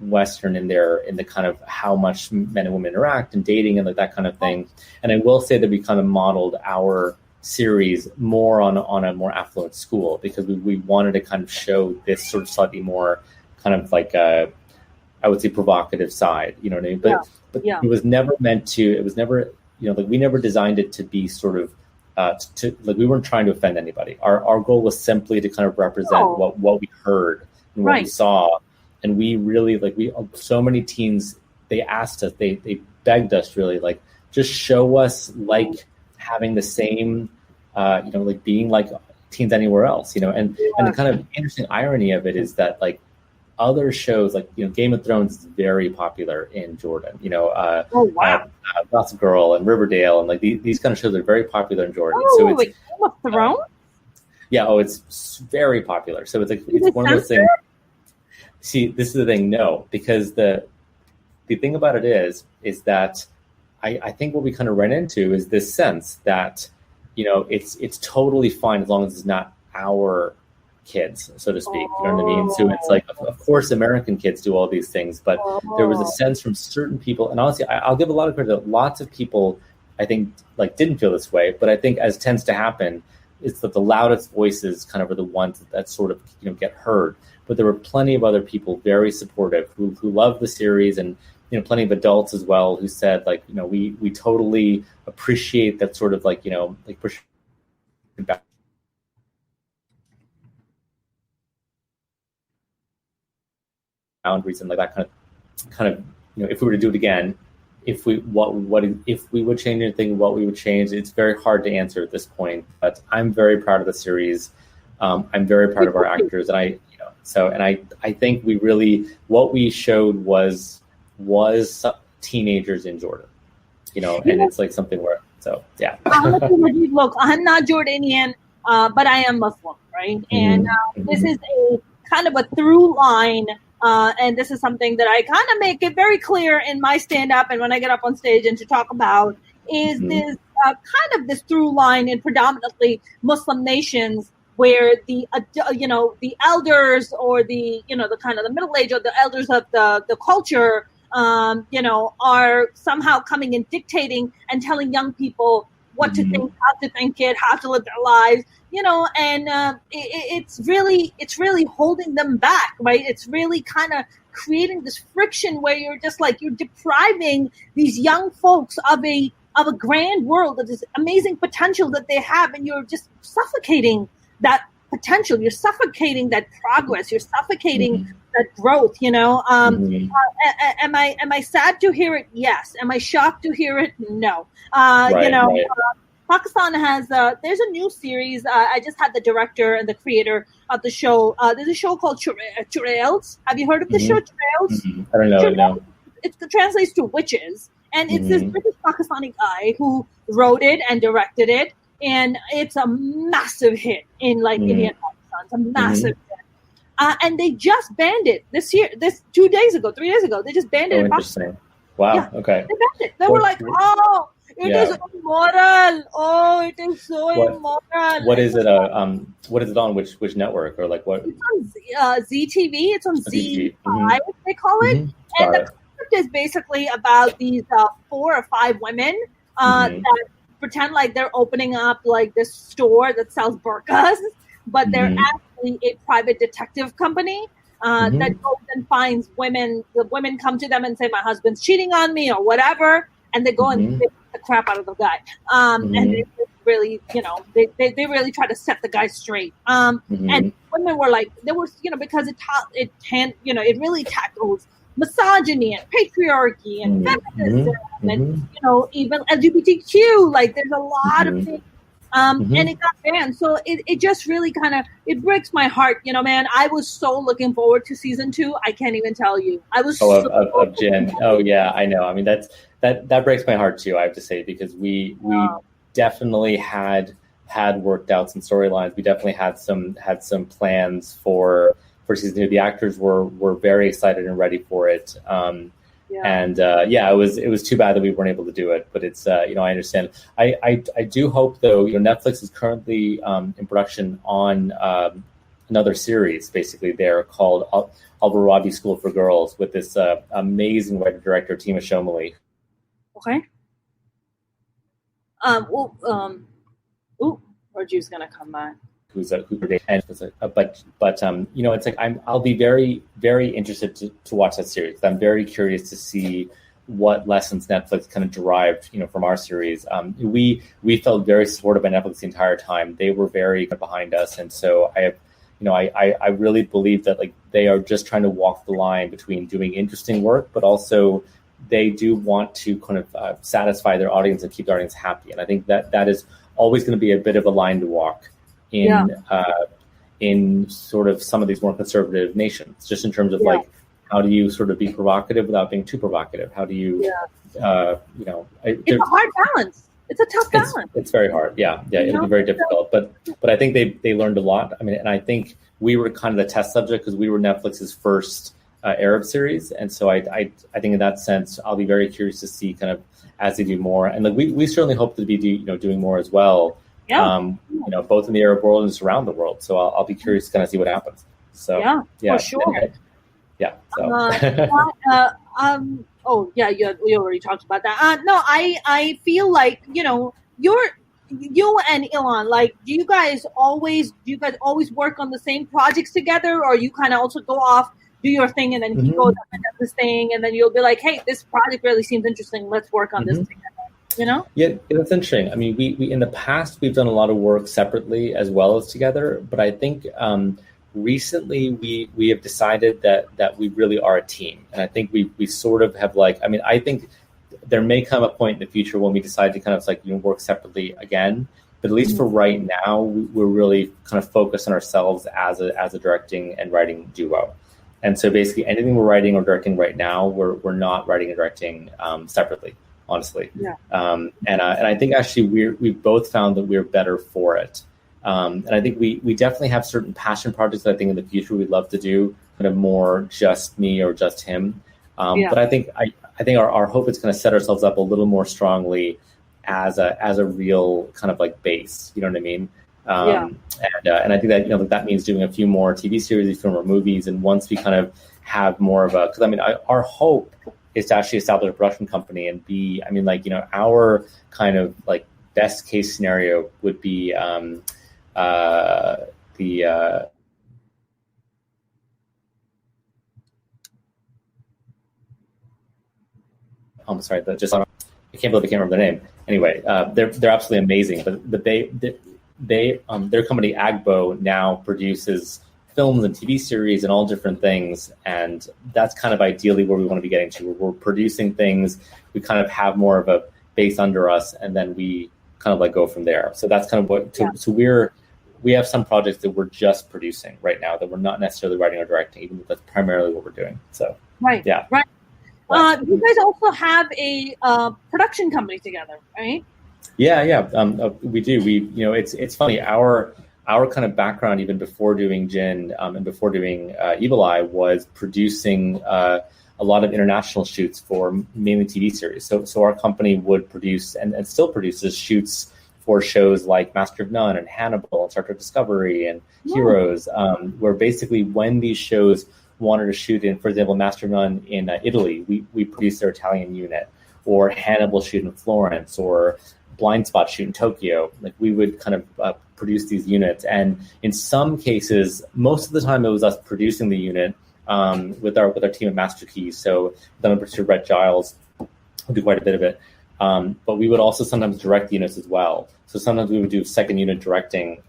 S2: Western in the kind of how much men and women interact and dating and like that kind of thing. And I will say that we kind of modeled our series more on a more affluent school, because we wanted to kind of show this sort of slightly more kind of like I would say provocative side, you know what I mean? But it was never meant to, it was never, like we never designed it to be sort of we weren't trying to offend anybody. Our goal was simply to kind of represent what we heard and what we saw. And we really, so many teens, they asked us, they begged us really, like, just show us like having the same, like being like teens anywhere else, and the kind of interesting irony of it is that like other shows like, Game of Thrones is very popular in Jordan, Gossip Girl and Riverdale, and like these kind of shows are very popular in Jordan. So it's,
S1: Game of Thrones?
S2: It's very popular. So it's like, it's one of those things. See, this is the thing. No, because the thing about it is that I think what we kind of ran into is this sense that, it's totally fine as long as it's not our kids, so to speak. You know what I mean? So it's like, of course, American kids do all these things, but there was a sense from certain people, and honestly, I'll give a lot of credit to lots of people, I think, like didn't feel this way, but I think as tends to happen, it's that the loudest voices kind of are the ones that sort of, get heard. But there were plenty of other people very supportive who loved the series, and plenty of adults as well who said like, we totally appreciate that sort of like, like pushing back boundaries and like that kind of if we were to do it again, if we would change anything, what we would change. It's very hard to answer at this point, but I'm very proud of the series. I'm very proud of our actors, and I think we really, what we showed was teenagers in Jordan, and it's like something where, so yeah.
S1: Look, I'm not Jordanian, but I am Muslim, right? And this is a kind of a through line, and this is something that I kind of make it very clear in my stand-up and when I get up on stage and to talk about, is this kind of this through line in predominantly Muslim nations, where the elders or the kind of the middle age or the elders of the culture, are somehow coming and dictating and telling young people what to think, how to think it, how to live their lives, and it's really holding them back, right? It's really kind of creating this friction where you're just like, you're depriving these young folks of a grand world, of this amazing potential that they have, and you're just suffocating that potential. You're suffocating that progress. You're suffocating that growth. Am I sad to hear it? Yes. Am I shocked to hear it? No. Pakistan has there's a new series. I just had the director and the creator of the show. There's a show called Trails. Have you heard of the show Trails?
S2: I don't know. No.
S1: It translates to witches, and it's this British Pakistani guy who wrote it and directed it. And it's a massive hit in India and Pakistan. It's a massive hit. And they just banned it this 3 days ago. They just banned it in Pakistan.
S2: Wow.
S1: Yeah,
S2: Okay.
S1: They banned it. They were like, it is immoral. Oh, it is so immoral.
S2: What is it? What is it on? Which network, or like what?
S1: It's on ZTV. It's on Z5. They call it. And the concept is basically about these 4 or 5 women that pretend like they're opening up like this store that sells burqas, but they're actually a private detective company that goes and finds women. The women come to them and say, my husband's cheating on me or whatever, and they go and beat the crap out of the guy. And they really, they really try to set the guy straight. And women were like, there was, because it really tackles misogyny and patriarchy and feminism and even LGBTQ. Like there's a lot of things, and it got banned. So it just really kind of, it breaks my heart. Man, I was so looking forward to season 2. I can't even tell you. I was
S2: of Jinn. Oh yeah, I know. I mean that breaks my heart too. I have to say, because we definitely had had worked out some storylines. We definitely had some plans for season 2. The actors were very excited and ready for it. And it was too bad that we weren't able to do it, but it's I understand. I do hope, though, Netflix is currently in production on another series. Basically, they're called Al-Rabi School for Girls, with this amazing writer director Tima Shomali.
S1: Okay. Rajiv's gonna come back.
S2: But it's like I'll be very, very interested to watch that series. I'm very curious to see what lessons Netflix kind of derived, from our series. We felt very supported by Netflix the entire time. They were very behind us, and so I really believe that they are just trying to walk the line between doing interesting work, but also they do want to kind of satisfy their audience and keep their audience happy. And I think that is always going to be a bit of a line to walk in sort of some of these more conservative nations, just in terms of how do you sort of be provocative without being too provocative? How do you,
S1: it's a hard balance. It's a tough balance.
S2: It's very hard. Yeah. It'll be very difficult. But I think they learned a lot. I mean, and I think we were kind of the test subject because we were Netflix's first Arab series, and so I think in that sense, I'll be very curious to see kind of as they do more, and we certainly hope to be doing more as well. Both in the Arab world and just around the world. So I'll be curious to kind of see what happens. So
S1: for sure.
S2: Anyway, So.
S1: We already talked about that. No, I feel like you and Elon, do you guys always work on the same projects together, or you kind of also go off, do your thing, and then he goes up and does this thing, and then you'll be like, hey, this project really seems interesting. Let's work on this together.
S2: Yeah, that's interesting. I mean, we in the past we've done a lot of work separately as well as together, but I think recently we have decided that we really are a team, and I think we sort of have I think there may come a point in the future when we decide to kind of work separately again, but at least for right now, we're really kind of focused on ourselves as a directing and writing duo. And so basically anything we're writing or directing right now, we're not writing and directing separately, honestly. And I think actually we both found that we're better for it. And I think we definitely have certain passion projects that I think in the future we'd love to do, kind of more just me or just him. But I think our hope is going to set ourselves up a little more strongly as a real kind of base. You know what I mean? And I think that that means doing a few more TV series, a few more movies, and once we kind of have more of a, because our hope is to actually establish a production company and be, our kind of best case scenario would be I'm sorry, I can't believe I can't remember their name. Anyway, they're absolutely amazing, but their company Agbo now produces films and TV series and all different things, and that's kind of ideally where we want to be getting to. Where we're producing things, we kind of have more of a base under us, and then we kind of go from there. So that's kind of what. So we have some projects that we're just producing right now that we're not necessarily writing or directing, even though that's primarily what we're doing. So
S1: right. You guys also have a production company together, right?
S2: Yeah. We do. It's funny. Our kind of background, even before doing Jinn and before doing Evil Eye, was producing a lot of international shoots for mainly TV series. So our company would produce and still produces shoots for shows like Master of None and Hannibal and Star Trek Discovery and Heroes, where basically when these shows wanted to shoot in, for example, Master of None in Italy, we produced their Italian unit, or Hannibal shoot in Florence, or Blind Spot shoot in Tokyo. We would kind of produce these units, and in some cases, most of the time, it was us producing the unit with our team at Master Keys. So then producer Rhett Giles would do quite a bit of it, but we would also sometimes direct units as well. So sometimes we would do second unit directing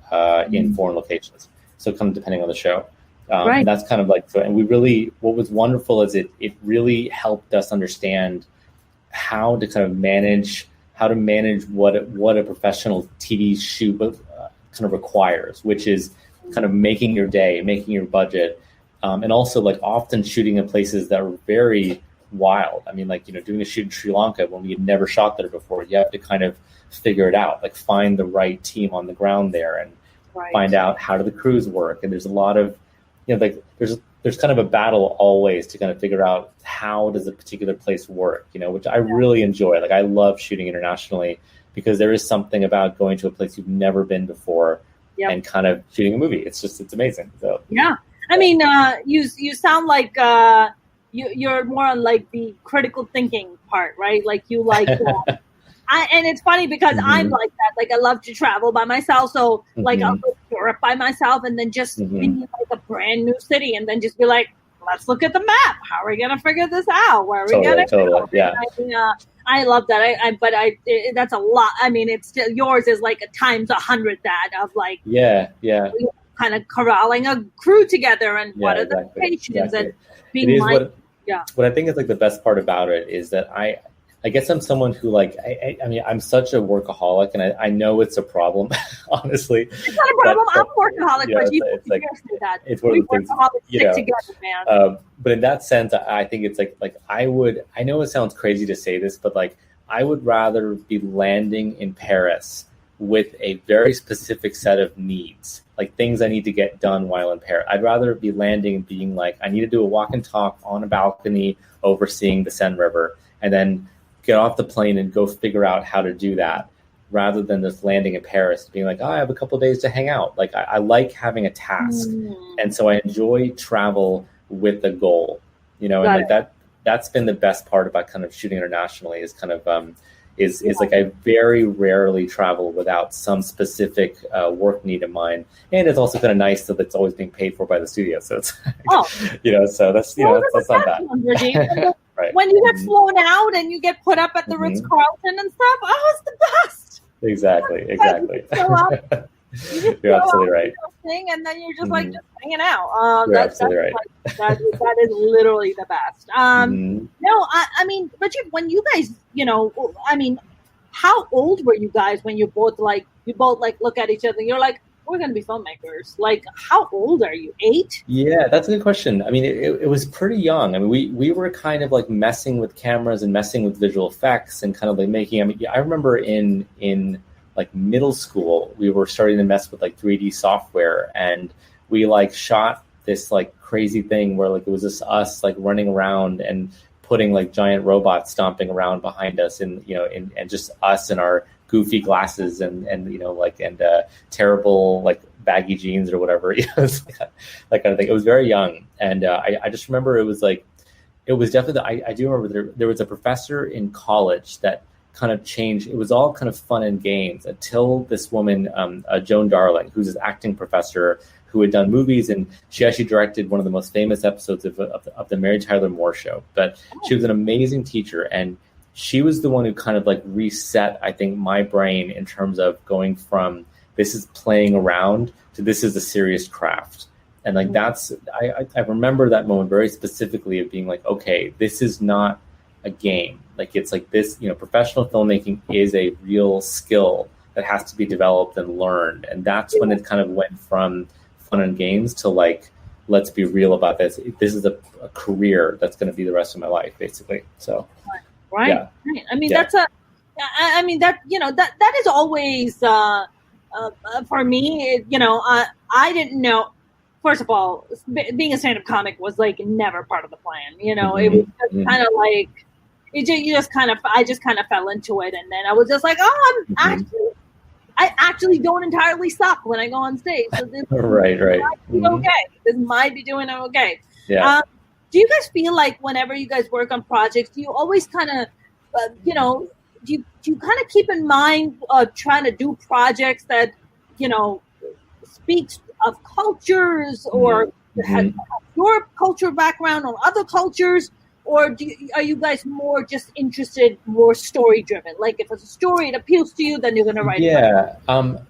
S2: in foreign locations. So kind of depending on the show. And that's kind of so. And we really, what was wonderful is it really helped us understand how to kind of manage what a professional TV shoot kind of requires, which is kind of making your day, making your budget, and also often shooting in places that are very wild. I mean, like, doing a shoot in Sri Lanka when we had never shot there before, you have to kind of figure it out, like find the right team on the ground there and find out how do the crews work. And there's a lot of, like there's kind of a battle always to kind of figure out how does a particular place work, which I really enjoy. Like I love shooting internationally because there is something about going to a place you've never been before and kind of shooting a movie. It's amazing. So
S1: yeah, I mean, you sound like you're more on like the critical thinking part, right? Like you like. And it's funny because I'm like that. Like I love to travel by myself. So like I'll go to Europe by myself and then just be in like a brand new city and then just be like, let's look at the map. How are we going to figure this out? Where are we going to go?
S2: Yeah.
S1: I love that. But that's a lot. I mean, it's still, yours is like a times 100 that of like, kind of corralling a crew together and what are the locations and being like,
S2: what I think is like the best part about it is that I guess I'm someone who like, I mean, I'm such a workaholic and I know it's a problem, honestly.
S1: It's not a problem. I'm a workaholic, but you say that.
S2: It's one of the things,
S1: stick together, man.
S2: But in that sense, I think it's like I know it sounds crazy to say this, but like I would rather be landing in Paris with a very specific set of needs, like things I need to get done while in Paris. I'd rather be landing and being like, I need to do a walk and talk on a balcony overseeing the Seine River and then get off the plane and go figure out how to do that rather than just landing in Paris being like, I have a couple of days to hang out. Like I like having a task. And so I enjoy travel with a goal, and like that's been the best part about kind of shooting internationally is kind of, is like I very rarely travel without some specific work need in mind. And it's also kind of nice that it's always being paid for by the studio. So it's, so that's, that's not bad. Right.
S1: When you get flown out and you get put up at the Ritz-Carlton and stuff, it's the best.
S2: Exactly. You're absolutely right.
S1: And then you're just like just hanging out.
S2: That's absolutely right.
S1: That is literally the best. No, I mean, Rajeev, when you guys, I mean, how old were you guys when you both look at each other and you're like, we're going to be filmmakers. Like, how old are you? 8?
S2: Yeah, that's a good question. I mean, it was pretty young. I mean, we were kind of like messing with cameras and messing with visual effects and kind of like making, I remember in like middle school, we were starting to mess with like 3D software and we like shot this like crazy thing where like it was just us like running around and putting like giant robots stomping around behind us and, and just us and our goofy glasses and terrible like baggy jeans or whatever. It's like that kind of thing. It was very young. And I just remember it was definitely, I do remember there was a professor in college that kind of changed. It was all kind of fun and games until this woman, Joan Darling, who's an acting professor who had done movies, and she actually directed one of the most famous episodes of the Mary Tyler Moore Show. But she was an amazing teacher, and she was the one who kind of like reset, I think, my brain in terms of going from this is playing around to this is a serious craft. And like I remember that moment very specifically of being like, okay, this is not a game. Like it's like this, professional filmmaking is a real skill that has to be developed and learned. And that's when it kind of went from fun and games to like, let's be real about this. This is a career that's going to be the rest of my life, basically. So,
S1: right.
S2: Yeah.
S1: Right. I mean, that is always, for me, I didn't know. First of all, being a stand-up comic was like never part of the plan. It was just kind of like, I just kind of fell into it. And then I was just like, I actually don't entirely suck when I go on stage. So this
S2: right.
S1: might be okay. This might be doing okay.
S2: Yeah.
S1: Do you guys feel like whenever you guys work on projects, do you always kind of, do you kind of keep in mind trying to do projects that, speaks of cultures or have your culture background or other cultures? Or are you guys more just interested, more story driven? Like if it's a story, it appeals to you, then you're going to write it.
S2: Yeah,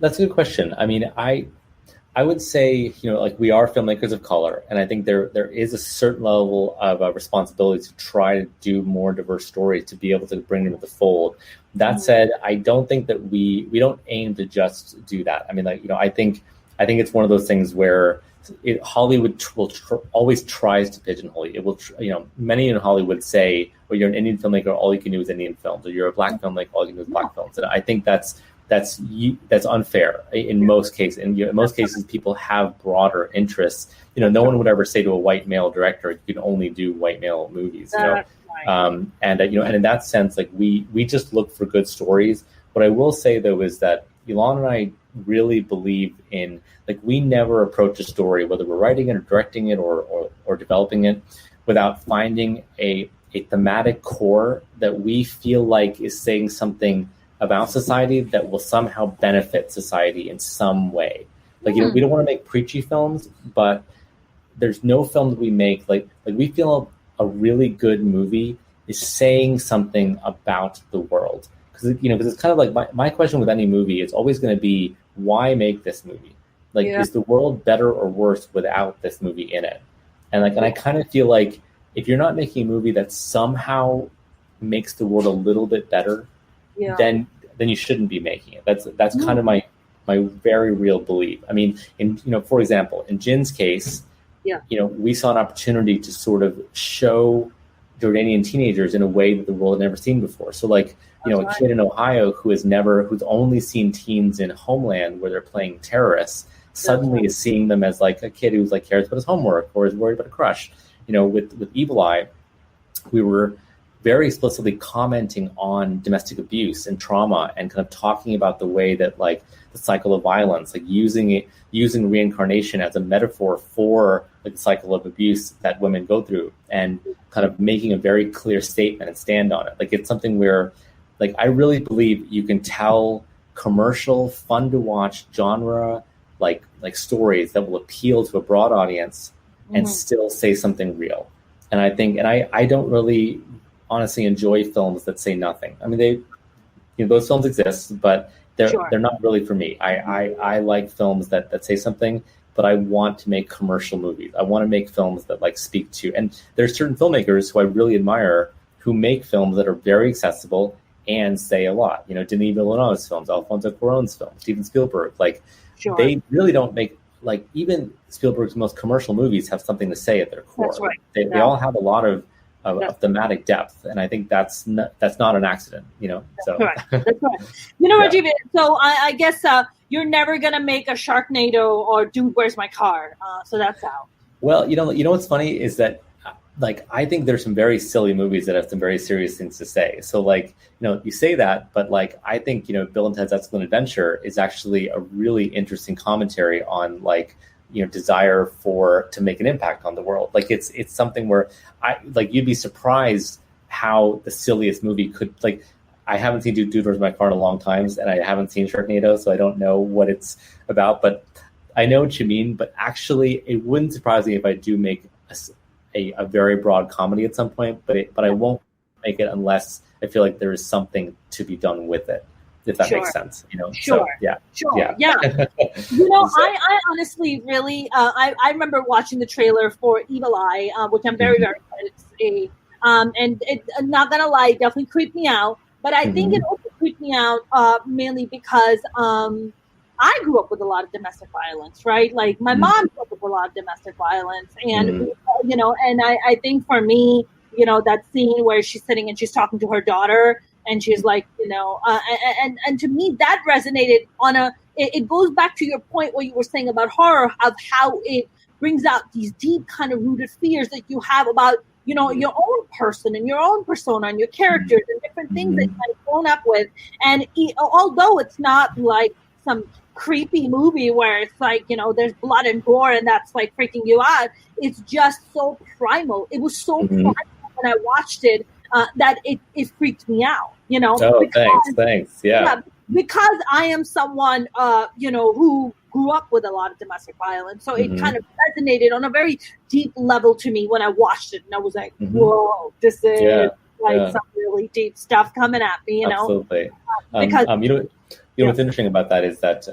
S2: that's a good question. I mean, I would say, like we are filmmakers of color, and I think there is a certain level of responsibility to try to do more diverse stories to be able to bring them to the fold. That said, I don't think that we don't aim to just do that. I mean, like, I think it's one of those things where Hollywood always tries to pigeonhole you. It will, many in Hollywood say, well, you're an Indian filmmaker, all you can do is Indian films, or you're a black filmmaker, all you can do is black films. And I think that's unfair in most cases. In most cases, people have broader interests. No one would ever say to a white male director, you can only do white male movies. And in that sense, like we just look for good stories. What I will say though is that Elon and I really believe in, like, we never approach a story, whether we're writing it or directing it or developing it, without finding a thematic core that we feel like is saying something about society that will somehow benefit society in some way. Like, we don't want to make preachy films, but there's no film that we make like we feel a really good movie is saying something about the world. Because it's kind of like my question with any movie is always going to be, why make this movie? Like, is the world better or worse without this movie in it? And I kind of feel like if you're not making a movie that somehow makes the world a little bit better, then you shouldn't be making it. That's kind of my very real belief. I mean, for example, in Jinn's case, we saw an opportunity to sort of show Jordanian teenagers in a way that the world had never seen before. So a kid in Ohio who's only seen teens in Homeland where they're playing terrorists suddenly is seeing them as like a kid who's like cares about his homework or is worried about a crush. With Evil Eye, we were very explicitly commenting on domestic abuse and trauma and kind of talking about the way that like the cycle of violence, like using reincarnation as a metaphor for like the cycle of abuse that women go through, and kind of making a very clear statement and stand on it. Like, it's something where, like, I really believe you can tell commercial, fun to watch genre like stories that will appeal to a broad audience and still say something real. And I think, and I don't really honestly enjoy films that say nothing. I mean, those films exist, but they're not really for me. I like films that say something, but I want to make commercial movies. I want to make films that like speak to, and there's certain filmmakers who I really admire who make films that are very accessible and say a lot. Denis Villeneuve's films, Alfonso Cuarón's films, Steven Spielberg, they really don't make, like, even Spielberg's most commercial movies have something to say at their core.
S1: That's right.
S2: They all have a lot of thematic depth, and I think that's not an accident. So
S1: that's right. Rajeev, so I guess you're never gonna make a Sharknado or Dude, Where's My Car? So that's out.
S2: Well, what's funny is that, like, I think there's some very silly movies that have some very serious things to say. So, like, you say that, but like, I think Bill and Ted's Excellent Adventure is actually a really interesting commentary on, like, desire to make an impact on the world. Like, it's something where you'd be surprised how the silliest movie could, like, I haven't seen Dude, Where's My Car in a long time, and I haven't seen Sharknado, so I don't know what it's about, but I know what you mean. But actually, it wouldn't surprise me if I do make a very broad comedy at some point, but I won't make it unless I feel like there is something to be done with it, if that makes sense.
S1: Sure.
S2: So, yeah.
S1: I honestly really, I remember watching the trailer for Evil Eye, which I'm very, very excited to see. And it, I'm not gonna lie, it definitely creeped me out. But I think it also creeped me out mainly because I grew up with a lot of domestic violence, right? Like, my mom grew up with a lot of domestic violence, and and I think for me, that scene where she's sitting and she's talking to her daughter, and she's like, and to me that resonated on it goes back to your point where you were saying about horror, of how it brings out these deep kind of rooted fears that you have about, your own person and your own persona and your characters and different things that you've grown up with. And although it's not like some creepy movie where it's like, there's blood and gore and that's like freaking you out, it's just so primal. It was so primal when I watched it that it freaked me out,
S2: Oh, because, thanks. Yeah.
S1: Because I am someone, who grew up with a lot of domestic violence. So it kind of resonated on a very deep level to me when I watched it. And I was like, whoa, this is some really deep stuff coming at me,
S2: Absolutely.
S1: Because,
S2: what's interesting about that is that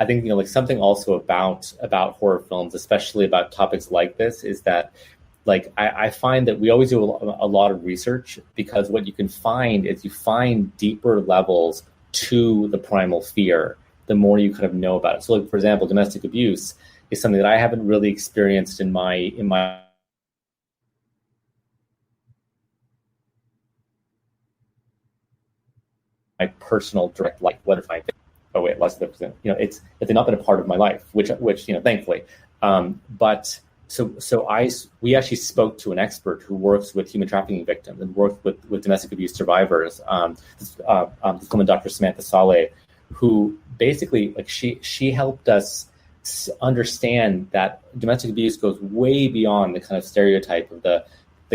S2: I think, like, something also about horror films, especially about topics like this, is that, like, I find that we always do a lot of research, because what you can find is you find deeper levels to the primal fear the more you kind of know about it. So, like, for example, domestic abuse, is something that I haven't really experienced in my personal direct life. What if I? Oh wait, less than it's not been a part of my life, which thankfully. But we actually spoke to an expert who works with human trafficking victims and worked with domestic abuse survivors. This woman, Dr. Samantha Saleh, who basically she helped us understand that domestic abuse goes way beyond the kind of stereotype of the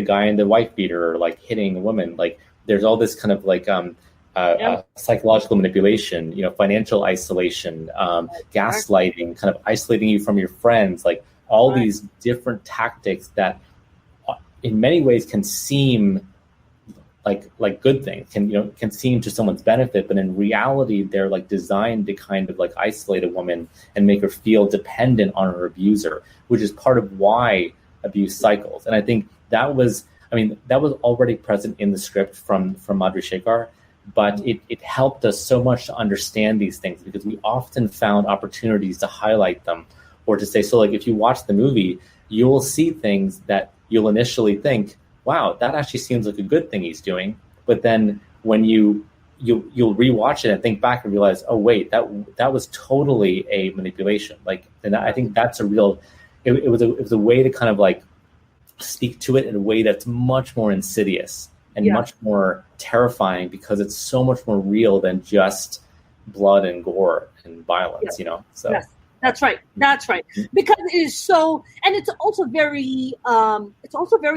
S2: guy in the wife beater or like hitting a woman. Like there's all this kind of psychological manipulation, financial isolation, gaslighting, kind of isolating you from your friends, like all these different tactics that in many ways can seem like good things, can seem to someone's benefit, but in reality they're like designed to kind of like isolate a woman and make her feel dependent on her abuser, which is part of why abuse cycles. And I think that was already present in the script from Madhuri Shekhar, but it helped us so much to understand these things because we often found opportunities to highlight them or to say, so like if you watch the movie, you'll see things that you'll initially think, wow, that actually seems like a good thing he's doing. But then when you'll rewatch it and think back and realize, oh wait, that was totally a manipulation. And I think that's it was a way to kind of like speak to it in a way that's much more insidious and much more terrifying because it's so much more real than just blood and gore and violence, So
S1: yes, that's right. That's right. Because it is so, and it's also very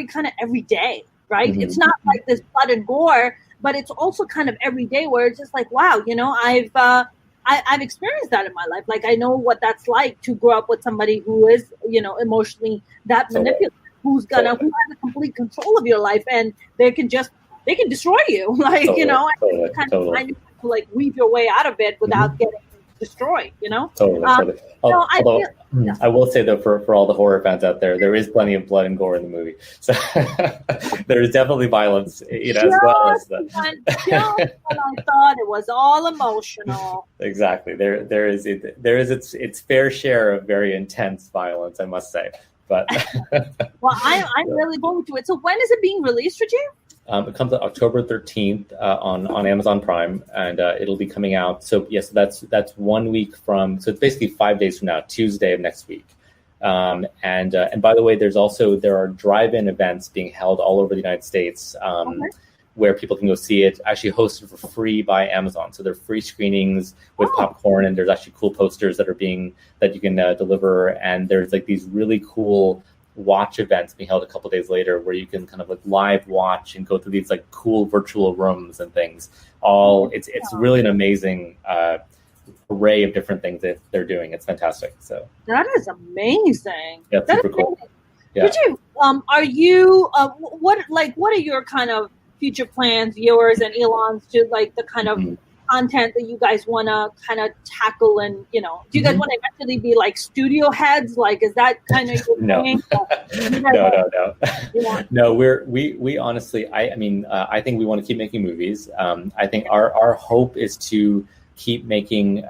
S1: kind of everyday, right? Mm-hmm. It's not like this blood and gore, but it's also kind of everyday where it's just like, wow, I've experienced that in my life. Like I know what that's like to grow up with somebody who is, emotionally that manipulative. Who has a complete control of your life, and they can destroy you, kind of find to like weave your way out of it without getting destroyed,
S2: Totally. I will say though, for all the horror fans out there is plenty of blood and gore in the movie, so there is definitely violence, as well as the.
S1: I thought it was all emotional.
S2: Exactly, there is its fair share of very intense violence, I must say. But
S1: well, I'm really going to it. So when is it being released, Rajeev?
S2: It comes out October 13th on Amazon Prime, and it'll be coming out. So yes, that's 1 week from. So it's basically 5 days from now, Tuesday of next week. And by the way, there are drive-in events being held all over the United States. Where people can go see it, actually hosted for free by Amazon. So they're free screenings with popcorn, and there's actually cool posters that you can deliver. And there's like these really cool watch events being held a couple of days later where you can kind of like live watch and go through these like cool virtual rooms and things. It's really an amazing array of different things that they're doing. It's fantastic. So
S1: that is amazing.
S2: Yeah, super cool.
S1: Yeah. Are you what are your kind of future plans, yours and Elon's, to like the kind of content that you guys want to kind of tackle? And do you guys want to eventually be like studio heads? Like, is that kind of your thing?
S2: No. We honestly, I think we want to keep making movies. I think our hope is to keep making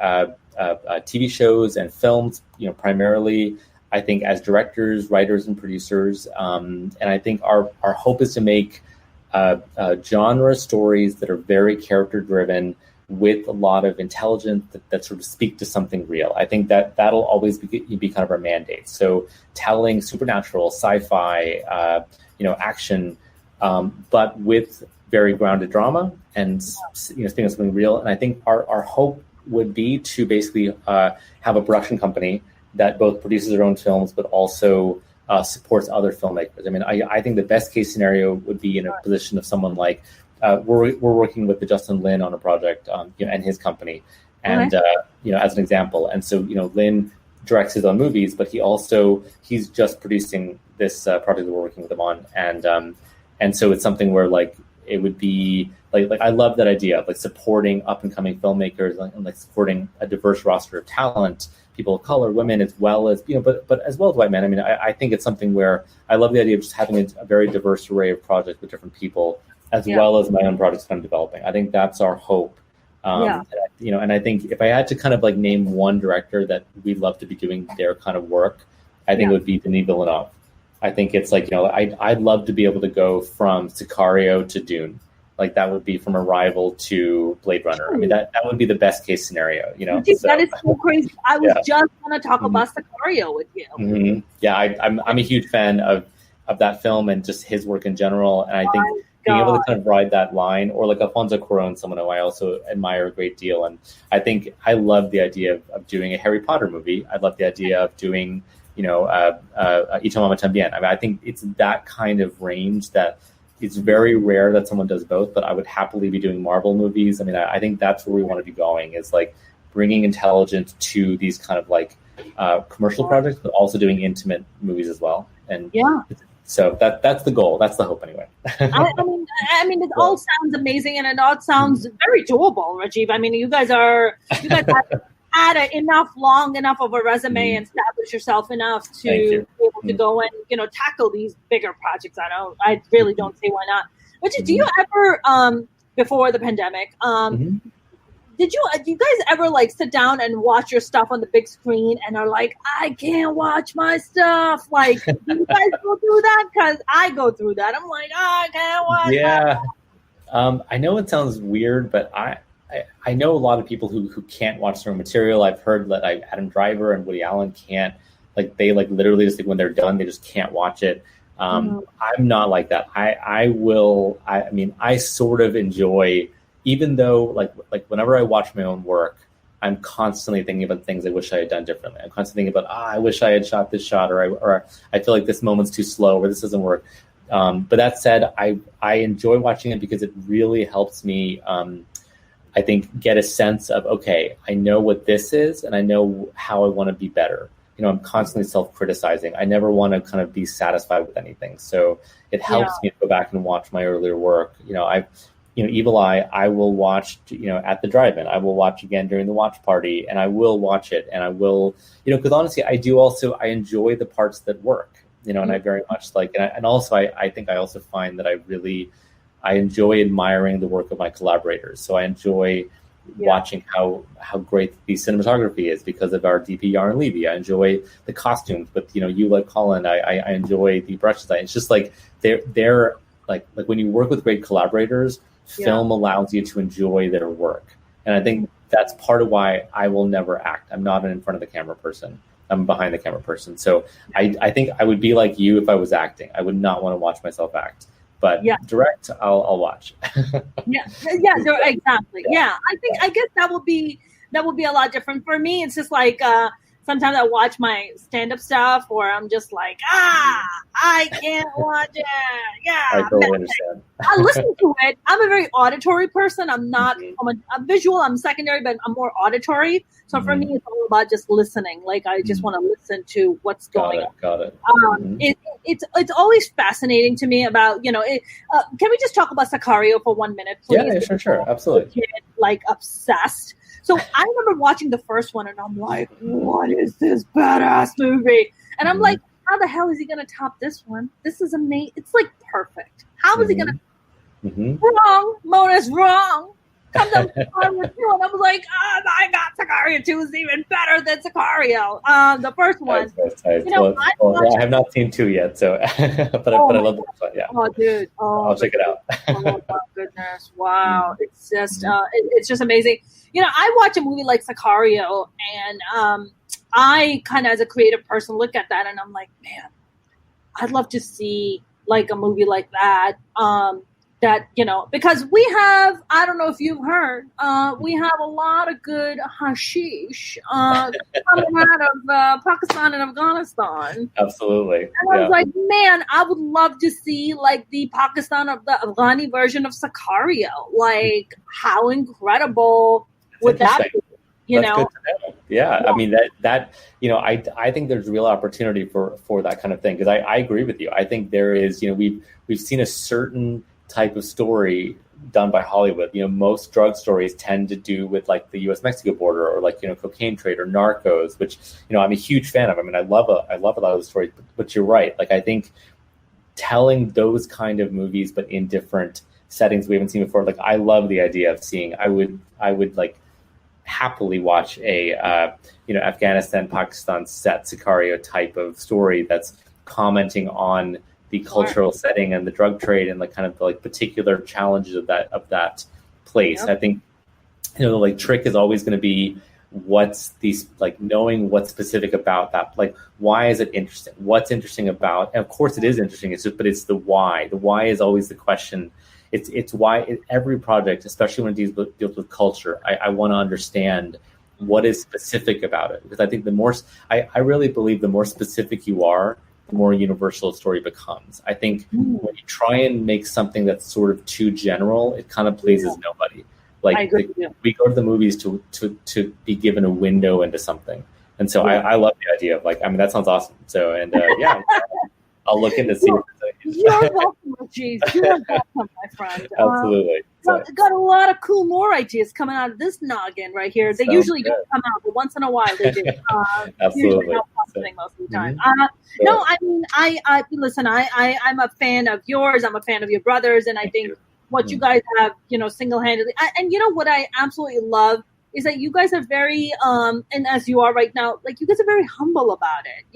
S2: TV shows and films, primarily. I think as directors, writers, and producers, and I think our hope is to make genre stories that are very character driven with a lot of intelligence that sort of speak to something real. I think that'll always be kind of our mandate. So telling supernatural, sci-fi, action, but with very grounded drama and speaking of something real. And I think our hope would be to basically have a production company that both produces their own films, but also supports other filmmakers. I think the best case scenario would be in a position of someone like we're working with the Justin Lin on a project, and his company, and as an example. And so Lin directs his own movies, but he's just producing this project that we're working with him on, and so it's something where like it would be like I love that idea of like supporting up and coming filmmakers and like supporting a diverse roster of talent. People of color, women, as well as but as well as white men. I think it's something where I love the idea of just having a very diverse array of projects with different people, as well as my own projects that I'm developing. I think that's our hope And I think if I had to kind of like name one director that we'd love to be doing their kind of work, I think it would be Denis Villeneuve. I think it's like, I'd love to be able to go from Sicario to Dune. Like that would be from Arrival to Blade Runner. I mean, that would be the best case scenario, So,
S1: that is so crazy. I was just going to talk about Sicario with you.
S2: Mm-hmm. Yeah, I'm a huge fan of that film and just his work in general. And I think being able to kind of ride that line, or like Alfonso Cuarón, someone who I also admire a great deal. And I think I love the idea of doing a Harry Potter movie. I love the idea of doing, Y Tu Mamá También. I mean, I think it's that kind of range that it's very rare that someone does both, but I would happily be doing Marvel movies. I mean, I think that's where we want to be going, is like bringing intelligence to these kind of like commercial projects, but also doing intimate movies as well. And so that's the goal. That's the hope anyway.
S1: I mean, it all sounds amazing, and it all sounds very doable, Rajeev. I mean, you guys have had long enough of a resume and establish yourself enough to be able to go and tackle these bigger projects. I really don't see why not. But do you ever before the pandemic do you guys ever like sit down and watch your stuff on the big screen and are like, I can't watch my stuff? Like, do you guys go through that? Because I go through that. I'm like, I can't watch.
S2: Yeah. I know it sounds weird, but I know a lot of people who can't watch certain material. I've heard that Adam Driver and Woody Allen can't, like, they like literally just like when they're done, they just can't watch it. I'm not like that. I sort of enjoy, even though like whenever I watch my own work, I'm constantly thinking about things I wish I had done differently. I'm constantly thinking about, I wish I had shot this shot, or I feel like this moment's too slow, or this doesn't work. But that said, I enjoy watching it because it really helps me, I think, get a sense of, okay, I know what this is and I know how I want to be better. I'm constantly self-criticizing. I never want to kind of be satisfied with anything. So it helps me to go back and watch my earlier work. Evil Eye, I will watch, at the drive-in. I will watch again during the watch party, and I will watch it. And I will, because honestly, I enjoy the parts that work, and I very much like, and also I think I also find that I enjoy admiring the work of my collaborators. So I enjoy watching how great the cinematography is because of our DP Yaron Levy. I enjoy the costumes, but you like Colin, I enjoy the brush design. It's just like they're like when you work with great collaborators, film allows you to enjoy their work. And I think that's part of why I will never act. I'm not an in front of the camera person. I'm a behind the camera person. So I think I would be like you if I was acting. I would not want to watch myself act. But direct, I'll watch.
S1: Exactly. Yeah, I guess that would be a lot different for me. It's just like sometimes I watch my stand-up stuff, or I'm just like, I can't watch it. Yeah,
S2: I totally understand.
S1: I listen to it. I'm a very auditory person. I'm not. I'm visual. I'm secondary, but I'm more auditory. So for me, it's all about just listening. Like I just want to listen to what's going on.
S2: Got it.
S1: It's always fascinating to me about can we just talk about Sicario for 1 minute, please?
S2: Yeah, sure, absolutely.
S1: Like obsessed. So I remember watching the first one, and I'm like, what is this badass movie? And I'm like, how the hell is he going to top this one? This is amazing. It's like perfect. How is he going to? Wrong. Mona's wrong. Comes up with Sicario 2, and I was like, oh my God, Sicario 2 is even better than Sicario. The first one.
S2: I have not seen 2 yet, so but I love the first one. Yeah.
S1: Oh, dude.
S2: I'll check it out.
S1: Oh my goodness! Wow, it's just amazing. I watch a movie like Sicario, and I kind of, as a creative person, look at that, and I'm like, man, I'd love to see like a movie like that. Because we have, I don't know if you've heard, we have a lot of good hashish coming out of Pakistan and Afghanistan.
S2: Absolutely.
S1: And I was like, man, I would love to see like the Pakistan of the Afghani version of Sicario. Like, how incredible would that be?
S2: Good to know. Yeah, I mean that I think there's real opportunity for that kind of thing, because I agree with you. I think there is, we've seen a certain type of story done by Hollywood. Most drug stories tend to do with like the U.S.-Mexico border, or like cocaine trade or narcos, which I'm a huge fan of. I mean, I love a lot of those stories. But you're right. Like I think telling those kind of movies, but in different settings we haven't seen before. Like I love the idea of seeing. I would like happily watch a Afghanistan, Pakistan set Sicario type of story that's commenting on the cultural setting and the drug trade and like kind of the like particular challenges of that place. I think like trick is always going to be what's these like knowing what's specific about that, like why is it interesting, what's interesting about, and of course it is interesting, but it's the why. The why is always the question. It's why every project, especially when it deals with culture, I want to understand what is specific about it, because I think the more I really believe the more specific you are, the more universal a story becomes. I think when you try and make something that's sort of too general, it kind of pleases nobody. Like we go to the movies to be given a window into something, and so I love the idea of like, I mean, that sounds awesome. So and I'll look into see.
S1: You're welcome, Rajeev. You're welcome, my friend.
S2: Absolutely.
S1: Got a lot of cool more ideas coming out of this noggin right here. They usually don't come out, but once in a while they do.
S2: Absolutely.
S1: Usually most of the time. No, I mean, I listen. I'm a fan of yours. I'm a fan of your brothers, and I think what you guys have, single-handedly. And you know what I absolutely love is that you guys are very, and as you are right now, like you guys are very humble about it.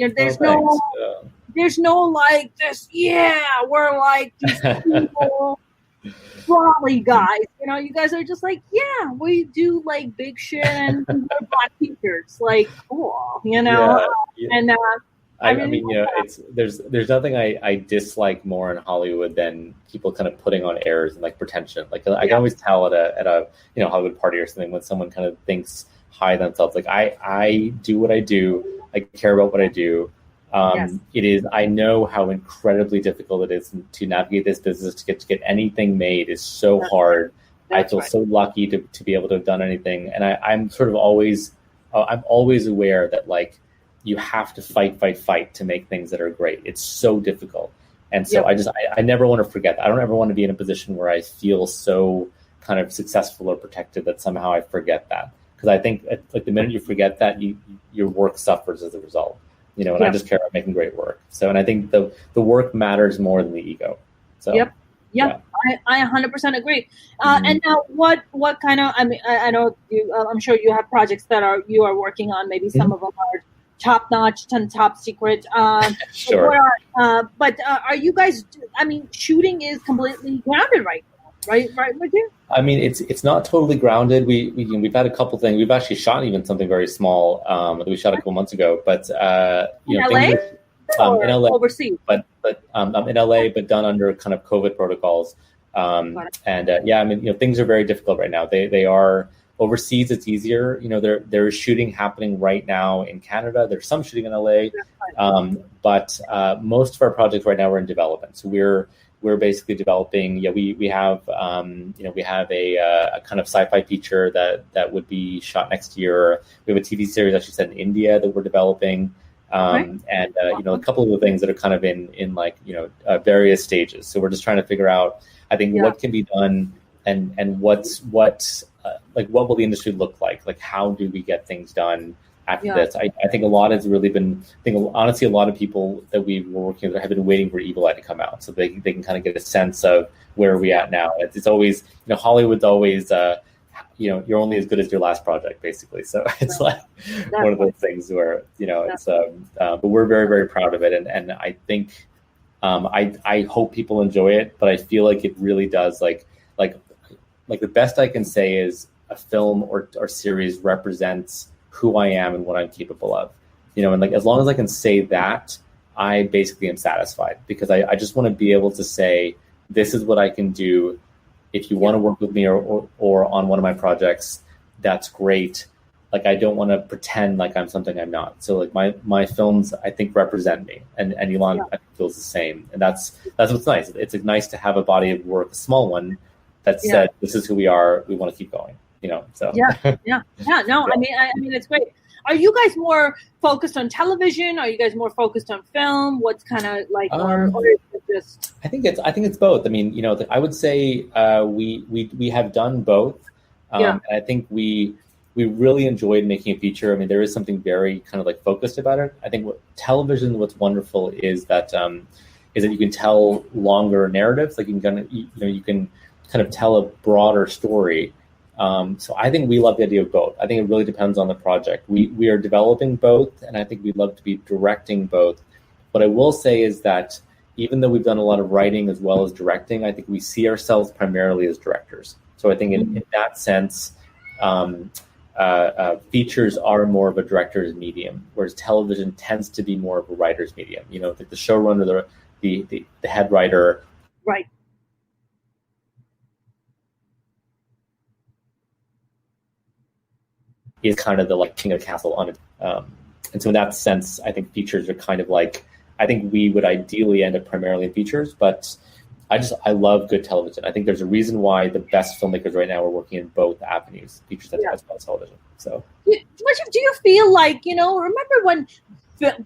S1: There's no like this. Yeah, we're like these people. Brawly guys, you guys are just like, yeah, we do like big shit and we're black teachers, like cool, and I mean, there's nothing I dislike more in Hollywood than people kind of putting on airs and like pretension. Like I can always tell at a Hollywood party or something when someone kind of thinks high themselves. Like I do what I do, I care about what I do. It is. I know how incredibly difficult it is to navigate this business. To get anything made is so hard. I feel so lucky to be able to have done anything, and I'm sort of always, I'm always aware that like you have to fight to make things that are great. It's so difficult, and so I never want to forget that. I don't ever want to be in a position where I feel so kind of successful or protected that somehow I forget that, because I think like the minute you forget that, your work suffers as a result. And I just care about making great work. So, and I think the work matters more than the ego. So, Yep. I 100% agree. And now, what kind of? I mean, I know you. I'm sure you have projects that you are working on. Maybe some of them are top notch and top secret.
S2: Sure.
S1: But are you guys? I mean, shooting is completely grounded right now, right, with you?
S2: I mean, it's not totally grounded. We've had a couple things. We've actually shot even something very small that we shot a couple months ago. But
S1: in LA,
S2: in LA,
S1: overseas.
S2: But in LA, but done under kind of COVID protocols. I mean, things are very difficult right now. They are overseas. It's easier. There is shooting happening right now in Canada. There's some shooting in LA, but most of our projects right now are in development. So we're basically developing. We have a kind of sci-fi feature that would be shot next year. We have a TV series actually set in India that we're developing, and a couple of the things that are kind of in like various stages. So we're just trying to figure out, I think, what can be done and what will the industry look like? Like how do we get things done after this? I think a lot has really been. Honestly, a lot of people that we were working with have been waiting for Evil Eye to come out, so they can kind of get a sense of where are we at now. It's always Hollywood's always you're only as good as your last project, basically. So it's like one of those things where it's but we're very, very proud of it, and I think I hope people enjoy it, but I feel like it really does like the best I can say is a film or series represents who I am and what I'm capable of, and like, as long as I can say that, I basically am satisfied, because I just want to be able to say, this is what I can do. If you want to work with me or on one of my projects, that's great. Like, I don't want to pretend like I'm something I'm not. So like my films, I think, represent me, and Elon I think feels the same. And that's what's nice. It's nice to have a body of work, a small one, that said, this is who we are. We want to keep going. So
S1: No, I mean it's great. Are you guys more focused on television? Are you guys more focused on film? What's kind of like, or is it just?
S2: I think it's both. I mean, I would say we have done both. And I think we really enjoyed making a feature. I mean, there is something very kind of like focused about it. I think what's wonderful is that you can tell longer narratives. Like you can kind of tell a broader story. So I think we love the idea of both. I think it really depends on the project. We are developing both, and I think we'd love to be directing both. What I will say is that even though we've done a lot of writing as well as directing, I think we see ourselves primarily as directors. So I think in that sense, features are more of a director's medium, whereas television tends to be more of a writer's medium. You know, like the showrunner, the head writer.
S1: Right.
S2: Is kind of the like king of the castle on it. And so in that sense, I think features are kind of like, I think we would ideally end up primarily in features, but I love good television. I think there's a reason why the best filmmakers right now are working in both avenues, features as well as television. So,
S1: do you feel like, remember when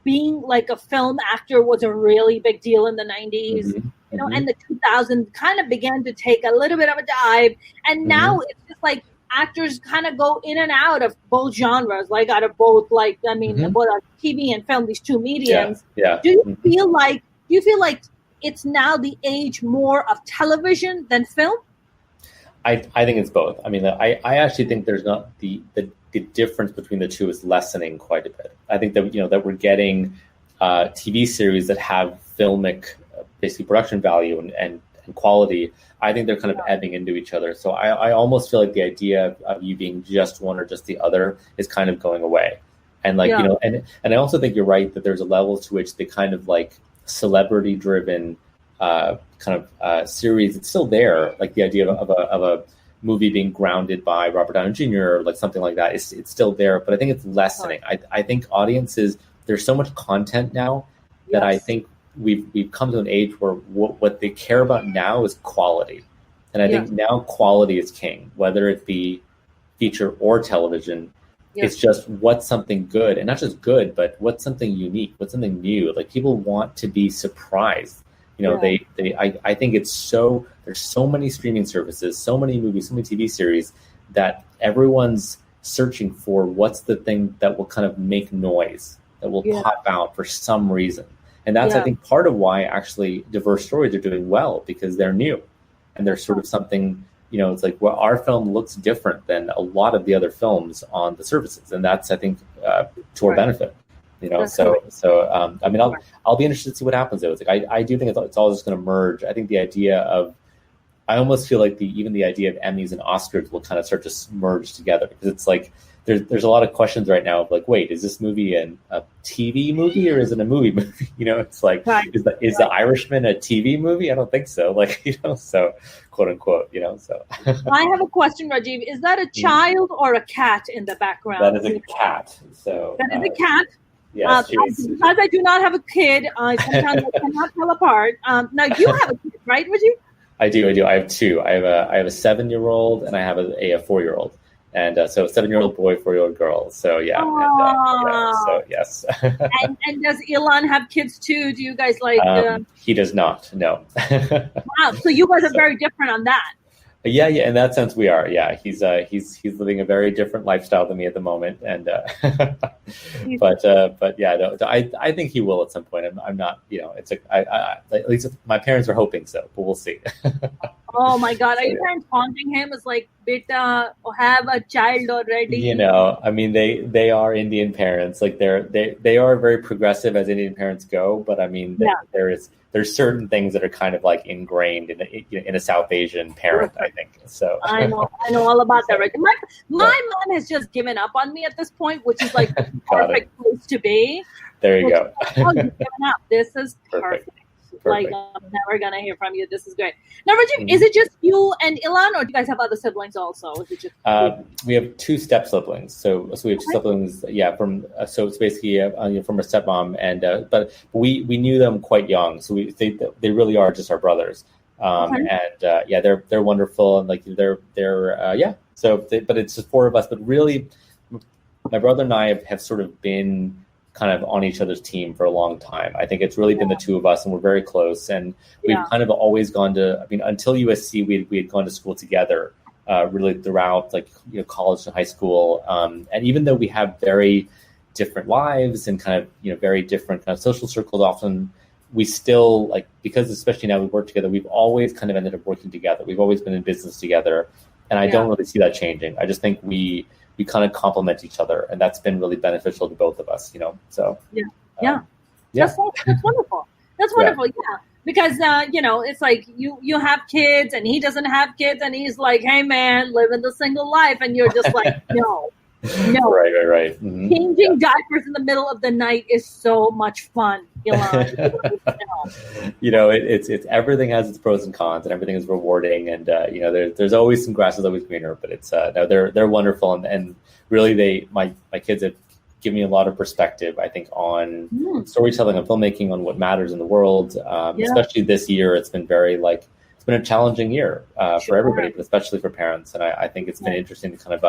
S1: being like a film actor was a really big deal in the 90s, and the 2000s kind of began to take a little bit of a dive, and now it's just like actors kind of go in and out of both genres, like out of both, like, I mean, both TV and film, these two mediums.
S2: Yeah.
S1: Do you feel like it's now the age more of television than film?
S2: I think it's both. I mean, I actually think there's not the difference between the two is lessening quite a bit. I think that, that we're getting TV series that have filmic, basically production value and quality. I think they're kind of ebbing into each other. So I almost feel like the idea of you being just one or just the other is kind of going away. And like, and I also think you're right that there's a level to which the kind of like celebrity driven series, it's still there. Like the idea of a movie being grounded by Robert Downey Jr. or like something like that, it's still there, but I think it's lessening. I think audiences, there's so much content now that I think we've come to an age where what they care about now is quality. And I think now quality is king, whether it be feature or television. It's just what's something good, and not just good, but what's something unique, what's something new. Like people want to be surprised. I think there's so many streaming services, so many movies, so many TV series that everyone's searching for what's the thing that will kind of make noise, that will pop out for some reason. And that's, I think, part of why actually diverse stories are doing well, because they're new and they're sort of something, it's like, well, our film looks different than a lot of the other films on the services. And that's, I think, to our benefit, I mean, I'll be interested to see what happens though. It's like, I do think it's all just going to merge. I think the idea of, I almost feel like even the idea of Emmys and Oscars will kind of start to merge together, because it's like, there's a lot of questions right now of like, wait, is this movie a TV movie or is it a movie? It's like, is the Irishman a TV movie? I don't think so. Like, so quote unquote, so.
S1: I have a question, Rajeev. Is that a child or a cat in the background?
S2: That is a cat. So
S1: that is a cat.
S2: Yes,
S1: because I do not have a kid, sometimes I cannot tell apart. Now you have a kid, right, Rajeev?
S2: I do. I have two. I have a 7-year-old and I have a 4-year-old. And so 7-year-old boy, 4-year-old girl. So yeah. So yes.
S1: and does Elon have kids too? Do you guys like?
S2: He does not. No.
S1: Wow. So you guys are very different on that.
S2: Yeah. In that sense, we are. Yeah, he's living a very different lifestyle than me at the moment, and but yeah, no, I think he will at some point. I'm not. It's at least my parents are hoping so, but we'll see.
S1: Oh my God, are your parents haunting him? It's like, beta, have a child already.
S2: I mean, they are Indian parents. Like they are very progressive as Indian parents go, but I mean, there's certain things that are kind of like ingrained in a South Asian parent, I think. So
S1: I know all about that. Right? My mom has just given up on me at this point, which is like the perfect place to be.
S2: There you go.
S1: You've given up. This is perfect. Like, I'm never gonna hear from you. This is great. Now, Rajeev, is it just you and Ilan, or do you guys have other siblings also? Is it just
S2: we have 2 step siblings. So we have 2 siblings. Yeah, so it's basically from a stepmom, and but we knew them quite young, so they really are just our brothers. And they're wonderful, and like they're So but it's just 4 of us. But really, my brother and I have sort of been kind of on each other's team for a long time. I think it's really been the 2 of us, and we're very close. And we've kind of always gone to, until USC, we had gone to school together, really throughout college and high school. And even though we have very different lives and kind of, very different kind of social circles often, we still like, because especially now we work together, we've always kind of ended up working together. We've always been in business together, and I don't really see that changing. I just think we kind of complement each other, and that's been really beneficial to both of us, so.
S1: That's wonderful. That's wonderful. Yeah. Because, it's like you have kids and he doesn't have kids and he's like, hey, man, living the single life. And you're just like, no.
S2: Right. Mm-hmm.
S1: Changing diapers in the middle of the night is so much fun.
S2: It's everything has its pros and cons, and everything is rewarding. And, there's always some grass is always greener, but it's no, they're wonderful. And really my kids have given me a lot of perspective, I think, on storytelling and filmmaking, on what matters in the world. Especially this year, it's been it's been a challenging year for everybody, but especially for parents. And I think it's been interesting to kind of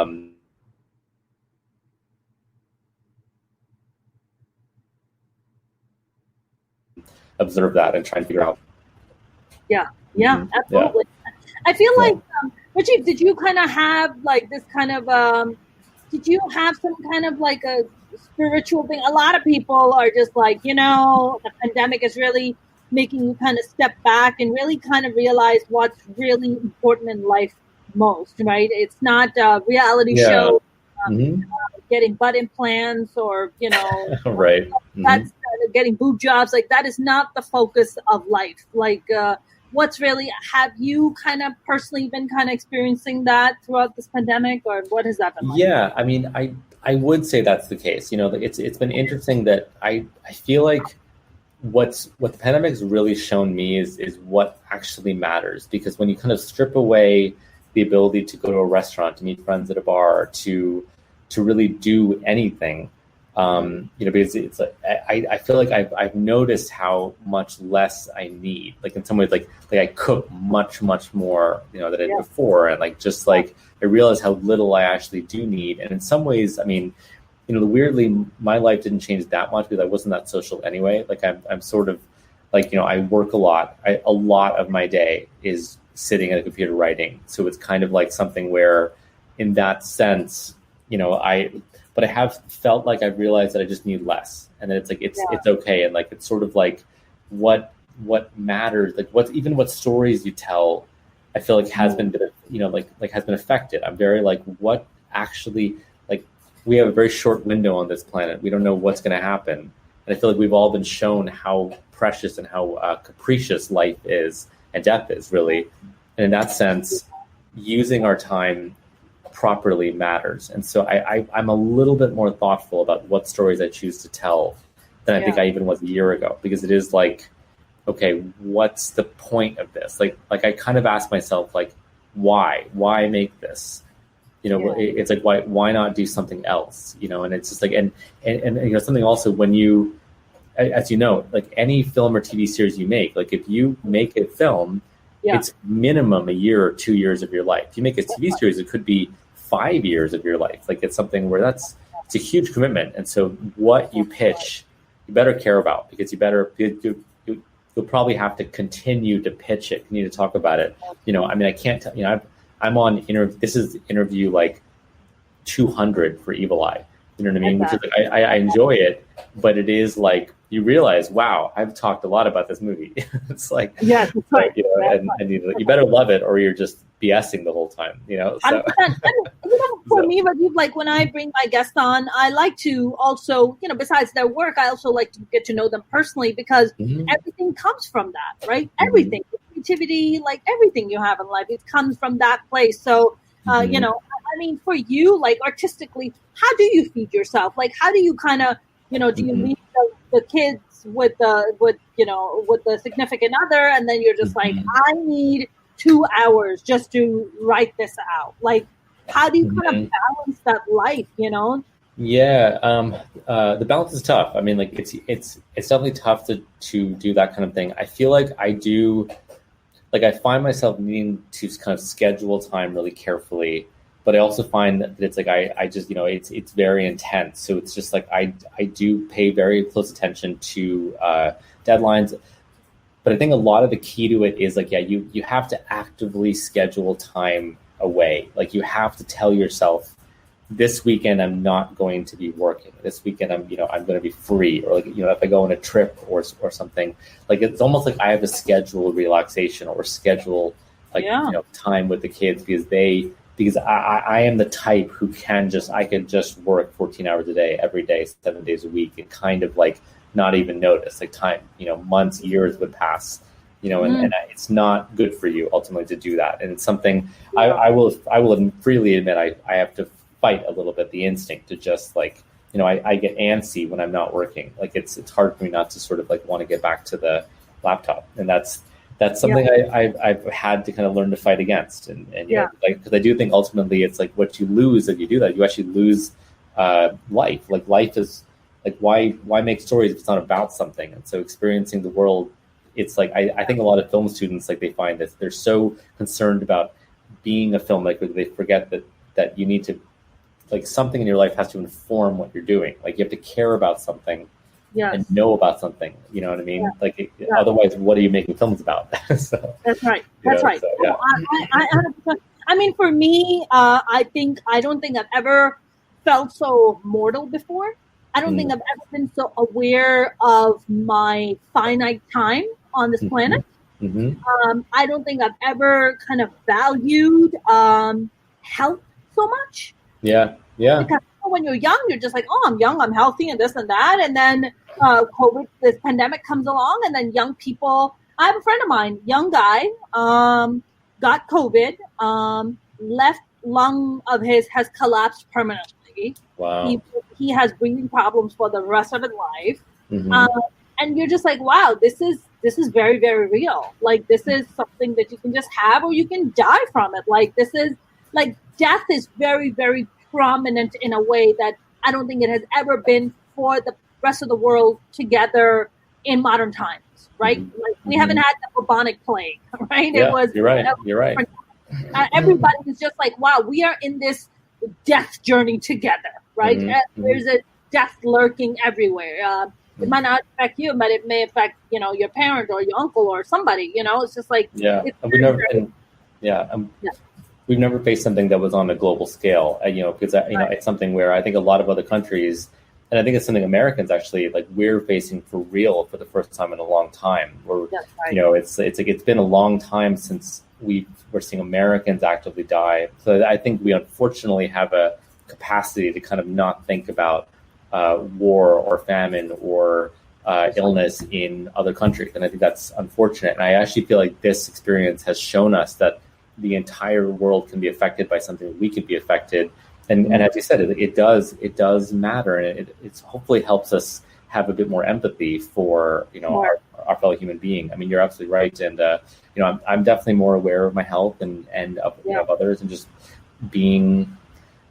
S2: observe that and try and figure out.
S1: Absolutely. I feel like, Rajeev, did you kind of have like this kind of, did you have some kind of like a spiritual thing? A lot of people are just like, the pandemic is really making you kind of step back and really kind of realize what's really important in life most, right? It's not a reality show, getting butt implants or,
S2: right.
S1: That's getting boob jobs. Like, that is not the focus of life. Like, what's really, have you kind of personally been kind of experiencing that throughout this pandemic, or what has that been like?
S2: Yeah, I mean, I would say that's the case. It's been interesting that I feel like what the pandemic has really shown me is what actually matters, because when you kind of strip away the ability to go to a restaurant, to meet friends at a bar, to really do anything, because it's like I feel like I've noticed how much less I need. Like, in some ways, like I cook much more, than I did before, and I realize how little I actually do need. And in some ways, I mean, weirdly, my life didn't change that much because I wasn't that social anyway. Like, I'm sort of like, I work a lot. A lot of my day is sitting at a computer writing. So it's kind of like something where, in that sense, but I have felt like I've realized that I just need less, and that it's like it's okay, and like it's sort of like what matters, like what stories you tell, I feel like has been has been affected. I'm very like, what actually, like, we have a very short window on this planet. We don't know what's going to happen, and I feel like we've all been shown how precious and how capricious life is and death is, really. And in that sense, using our time properly matters. And so I'm a little bit more thoughtful about what stories I choose to tell than I think I even was a year ago, because it is like, okay, what's the point of this? Like I kind of ask myself, like, why make this? It's like, why not do something else? And it's just like, and something also, when you, as like any film or TV series you make, like if you make a film, it's minimum a year or 2 years of your life. If you make a TV series, it could be 5 years of your life. Like, it's something where it's a huge commitment. And so what you pitch, you better care about, because you'll probably have to continue to pitch it, continue to talk about it. I mean, I can't tell, I'm on this is interview like 200 for Evil Eye. You know what I mean? Which is like, I enjoy it, but it is like, you realize, wow, I've talked a lot about this movie. It's like, and you better love it, or you're just BSing the whole time, So.
S1: For me, Rajeev, like when I bring my guests on, I like to also, besides their work, I also like to get to know them personally, because everything comes from that, right? Everything, creativity, like everything you have in life, it comes from that place. So, I mean, for you, like artistically, how do you feed yourself? Like, how do you kind of, do you leave the kids with the significant other, and then you're just like, I need 2 hours just to write this out? Like, how do you kind of balance that life?
S2: Yeah, the balance is tough. I mean, like it's definitely tough to do that kind of thing. I feel like I do, like I find myself needing to kind of schedule time really carefully. But I also find that it's like I just, it's very intense. So it's just like I do pay very close attention to deadlines. But I think a lot of the key to it is like, you have to actively schedule time away. Like, you have to tell yourself, this weekend I'm not going to be working. This weekend I'm going to be free, or like, if I go on a trip or something, like it's almost like I have to schedule relaxation or schedule time with the kids because I am the type who I could just work 14 hours a day, every day, 7 days a week, and kind of like not even notice, like time, months, years would pass, and it's not good for you ultimately to do that. And it's something I will freely admit I have to fight a little bit, the instinct to just like, I get antsy when I'm not working. Like it's hard for me not to sort of like want to get back to the laptop. And that's something I've had to kind of learn to fight against. And because I do think ultimately it's like what you lose if you do that, you actually lose life. Like life is like, why make stories if it's not about something? And so experiencing the world, it's like, I think a lot of film students, like they find that they're so concerned about being a filmmaker, they forget that you need to, like something in your life has to inform what you're doing. Like you have to care about something and know about something. You know what I mean? Yeah. Like otherwise, what are you making films about? So,
S1: that's right. That's right. So, yeah. I mean, for me, I don't think I've ever felt so mortal before. I don't think I've ever been so aware of my finite time on this planet. Mm-hmm. I don't think I've ever kind of valued health so much.
S2: Yeah.
S1: Because when you're young, you're just like, oh, I'm young, I'm healthy, and this and that. And then COVID, this pandemic comes along, and then young people. I have a friend of mine, young guy, got COVID. Left lung of his has collapsed permanently.
S2: Wow.
S1: He has breathing problems for the rest of his life. Mm-hmm. And you're just like, wow, this is very, very real. Like this is something that you can just have, or you can die from it. Like this is like death is very, very prominent in a way that I don't think it has ever been for the rest of the world together in modern times, right? Mm-hmm. Like we haven't had the bubonic plague, right?
S2: Yeah, you're right. You're right.
S1: Everybody is just like, wow, we are in this death journey together, right? Mm-hmm. There's a death lurking everywhere. It might not affect you, but it may affect, your parent or your uncle or somebody, It's just like,
S2: we've never faced something that was on a global scale, because it's something where I think a lot of other countries, and I think it's something Americans actually like we're facing for real for the first time in a long time. Where it's like it's been a long time since we're seeing Americans actively die. So I think we unfortunately have a capacity to kind of not think about war or famine or illness in other countries, and I think that's unfortunate. And I actually feel like this experience has shown us that the entire world can be affected by something. We could be affected, and as you said, it does matter, and it hopefully helps us have a bit more empathy for our fellow human being. I mean, you're absolutely right, and I'm definitely more aware of my health and of others, and just being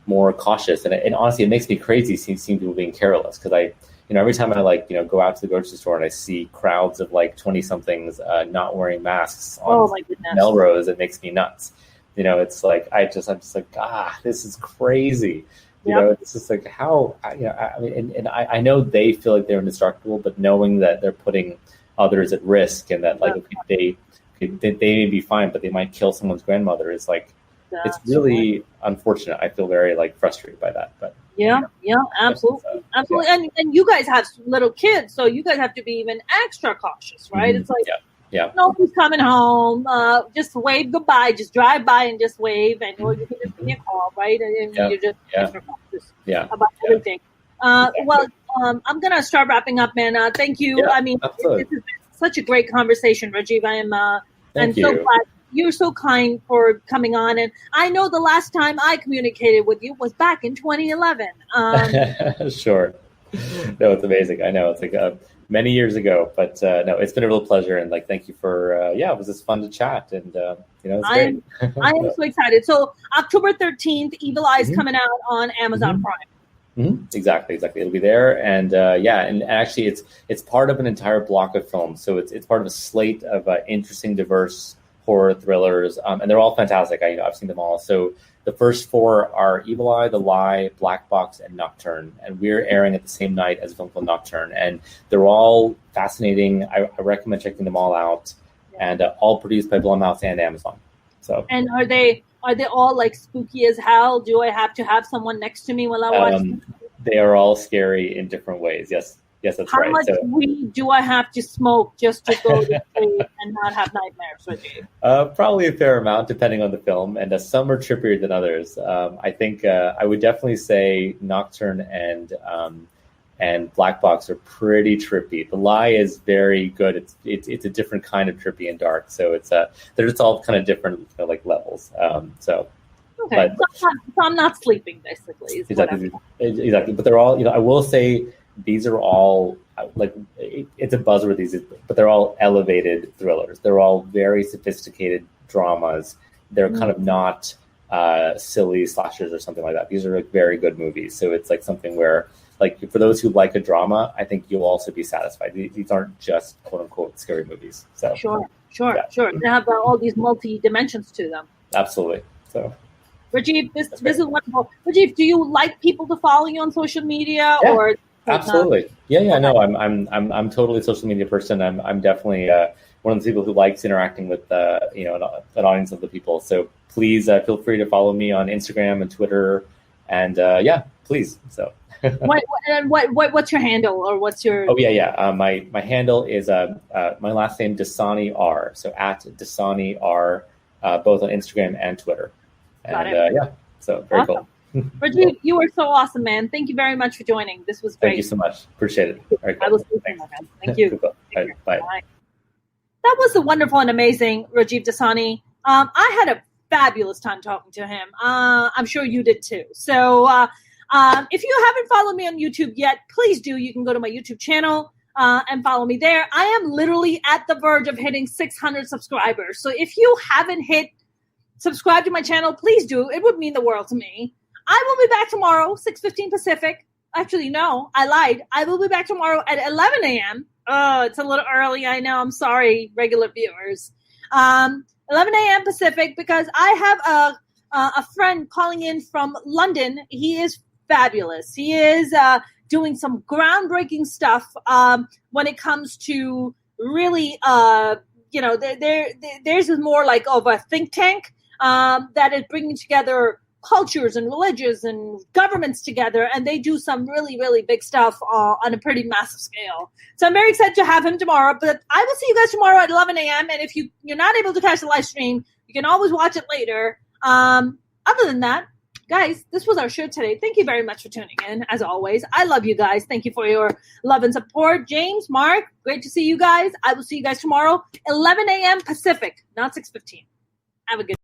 S2: more cautious. And honestly, it makes me crazy seeing people being careless, because every time I go out to the grocery store and I see crowds of 20-somethings not wearing masks on Melrose, it makes me nuts. It's like I'm just like, this is crazy. It's just like how I know they feel like they're indestructible, but knowing that they're putting others at risk, and that they may be fine, but they might kill someone's grandmother is like. It's really unfortunate. I feel very frustrated by that, but
S1: absolutely. And you guys have little kids, so you guys have to be even extra cautious, right? Mm-hmm. It's like, nobody's coming home. Just wave goodbye. Just drive by and just wave, and you can just give me a call, right? And you're just extra cautious about everything. Well, I'm gonna start wrapping up, man. Thank you. I mean, this has been such a great conversation, Rajeev. I'm so glad. You're so kind for coming on. And I know the last time I communicated with you was back in 2011.
S2: Sure. No, it's amazing. I know it's like many years ago, but no, it's been a real pleasure. And thank you for, it was just fun to chat. And, it's great.
S1: I am so excited. So October 13th, Evil Eyes coming out on Amazon Prime.
S2: Mm-hmm. Exactly. It'll be there. And and actually it's part of an entire block of films. So it's part of a slate of interesting, diverse horror thrillers, and they're all fantastic. I've seen them all. So the first four are Evil Eye, The Lie, Black Box, and Nocturne, and we're airing at the same night as a film called Nocturne, and they're all fascinating. I recommend checking them all out, and all produced by Blumhouse and Amazon. So,
S1: and are they Are they all like spooky as hell? Do I have to have someone next to me while I watch them?
S2: They are all scary in different ways. Yes, that's right.
S1: How much weed do I have to smoke just to go to sleep and not have nightmares with you?
S2: Probably a fair amount, depending on the film, and some are trippier than others. I think I would definitely say Nocturne and Black Box are pretty trippy. The Lie is very good. It's a different kind of trippy and dark. So they're just all kind of different like levels.
S1: Okay, so I'm not sleeping basically.
S2: Exactly. But they're all, I will say these are all like it's a buzzword these, but they're all elevated thrillers. They're all very sophisticated dramas. They're kind of not silly slashers or something like that. These are like very good movies. So it's like something where, like, for those who like a drama, I think you'll also be satisfied. These aren't just quote unquote scary movies. So
S1: sure. They have all these multi dimensions to them.
S2: Absolutely. So
S1: Rajeev, this is wonderful. Rajeev, do you like people to follow you on social media or?
S2: Absolutely. Yeah. No, I'm totally a social media person. I'm definitely one of the people who likes interacting with an audience of the people. So please feel free to follow me on Instagram and Twitter, and please. So.
S1: What's your handle or what's your?
S2: Oh yeah. My handle is my last name Dassani R. So at Dassani R, both on Instagram and Twitter. And so very
S1: awesome.
S2: Cool.
S1: Rajeev, you were so awesome, man. Thank you very much for joining. This was great.
S2: Thank you so much. Appreciate it.
S1: All right, I will see you soon, my friend. Thank you.
S2: Cool. Bye.
S1: That was the wonderful and amazing Rajeev Dassani. I had a fabulous time talking to him. I'm sure you did too. So if you haven't followed me on YouTube yet, please do. You can go to my YouTube channel and follow me there. I am literally at the verge of hitting 600 subscribers. So if you haven't hit subscribe to my channel, please do. It would mean the world to me. I will be back tomorrow, 6:15 Pacific. Actually, no, I lied. I will be back tomorrow at 11 a.m. Oh, it's a little early. I know. I'm sorry, regular viewers. 11 a.m. Pacific, because I have a friend calling in from London. He is fabulous. He is doing some groundbreaking stuff when it comes to really, there's more like of a think tank that is bringing together cultures and religions and governments together, and they do some really, really big stuff on a pretty massive scale. So I'm very excited to have him tomorrow, but I will see you guys tomorrow at 11 a.m. And if you're not able to catch the live stream, you can always watch it later. Other than that, guys, this was our show today. Thank you very much for tuning in. As always, I love you guys. Thank you for your love and support. James, Mark, great to see you guys. I will see you guys tomorrow, 11 a.m. Pacific, not 6:15. Have a good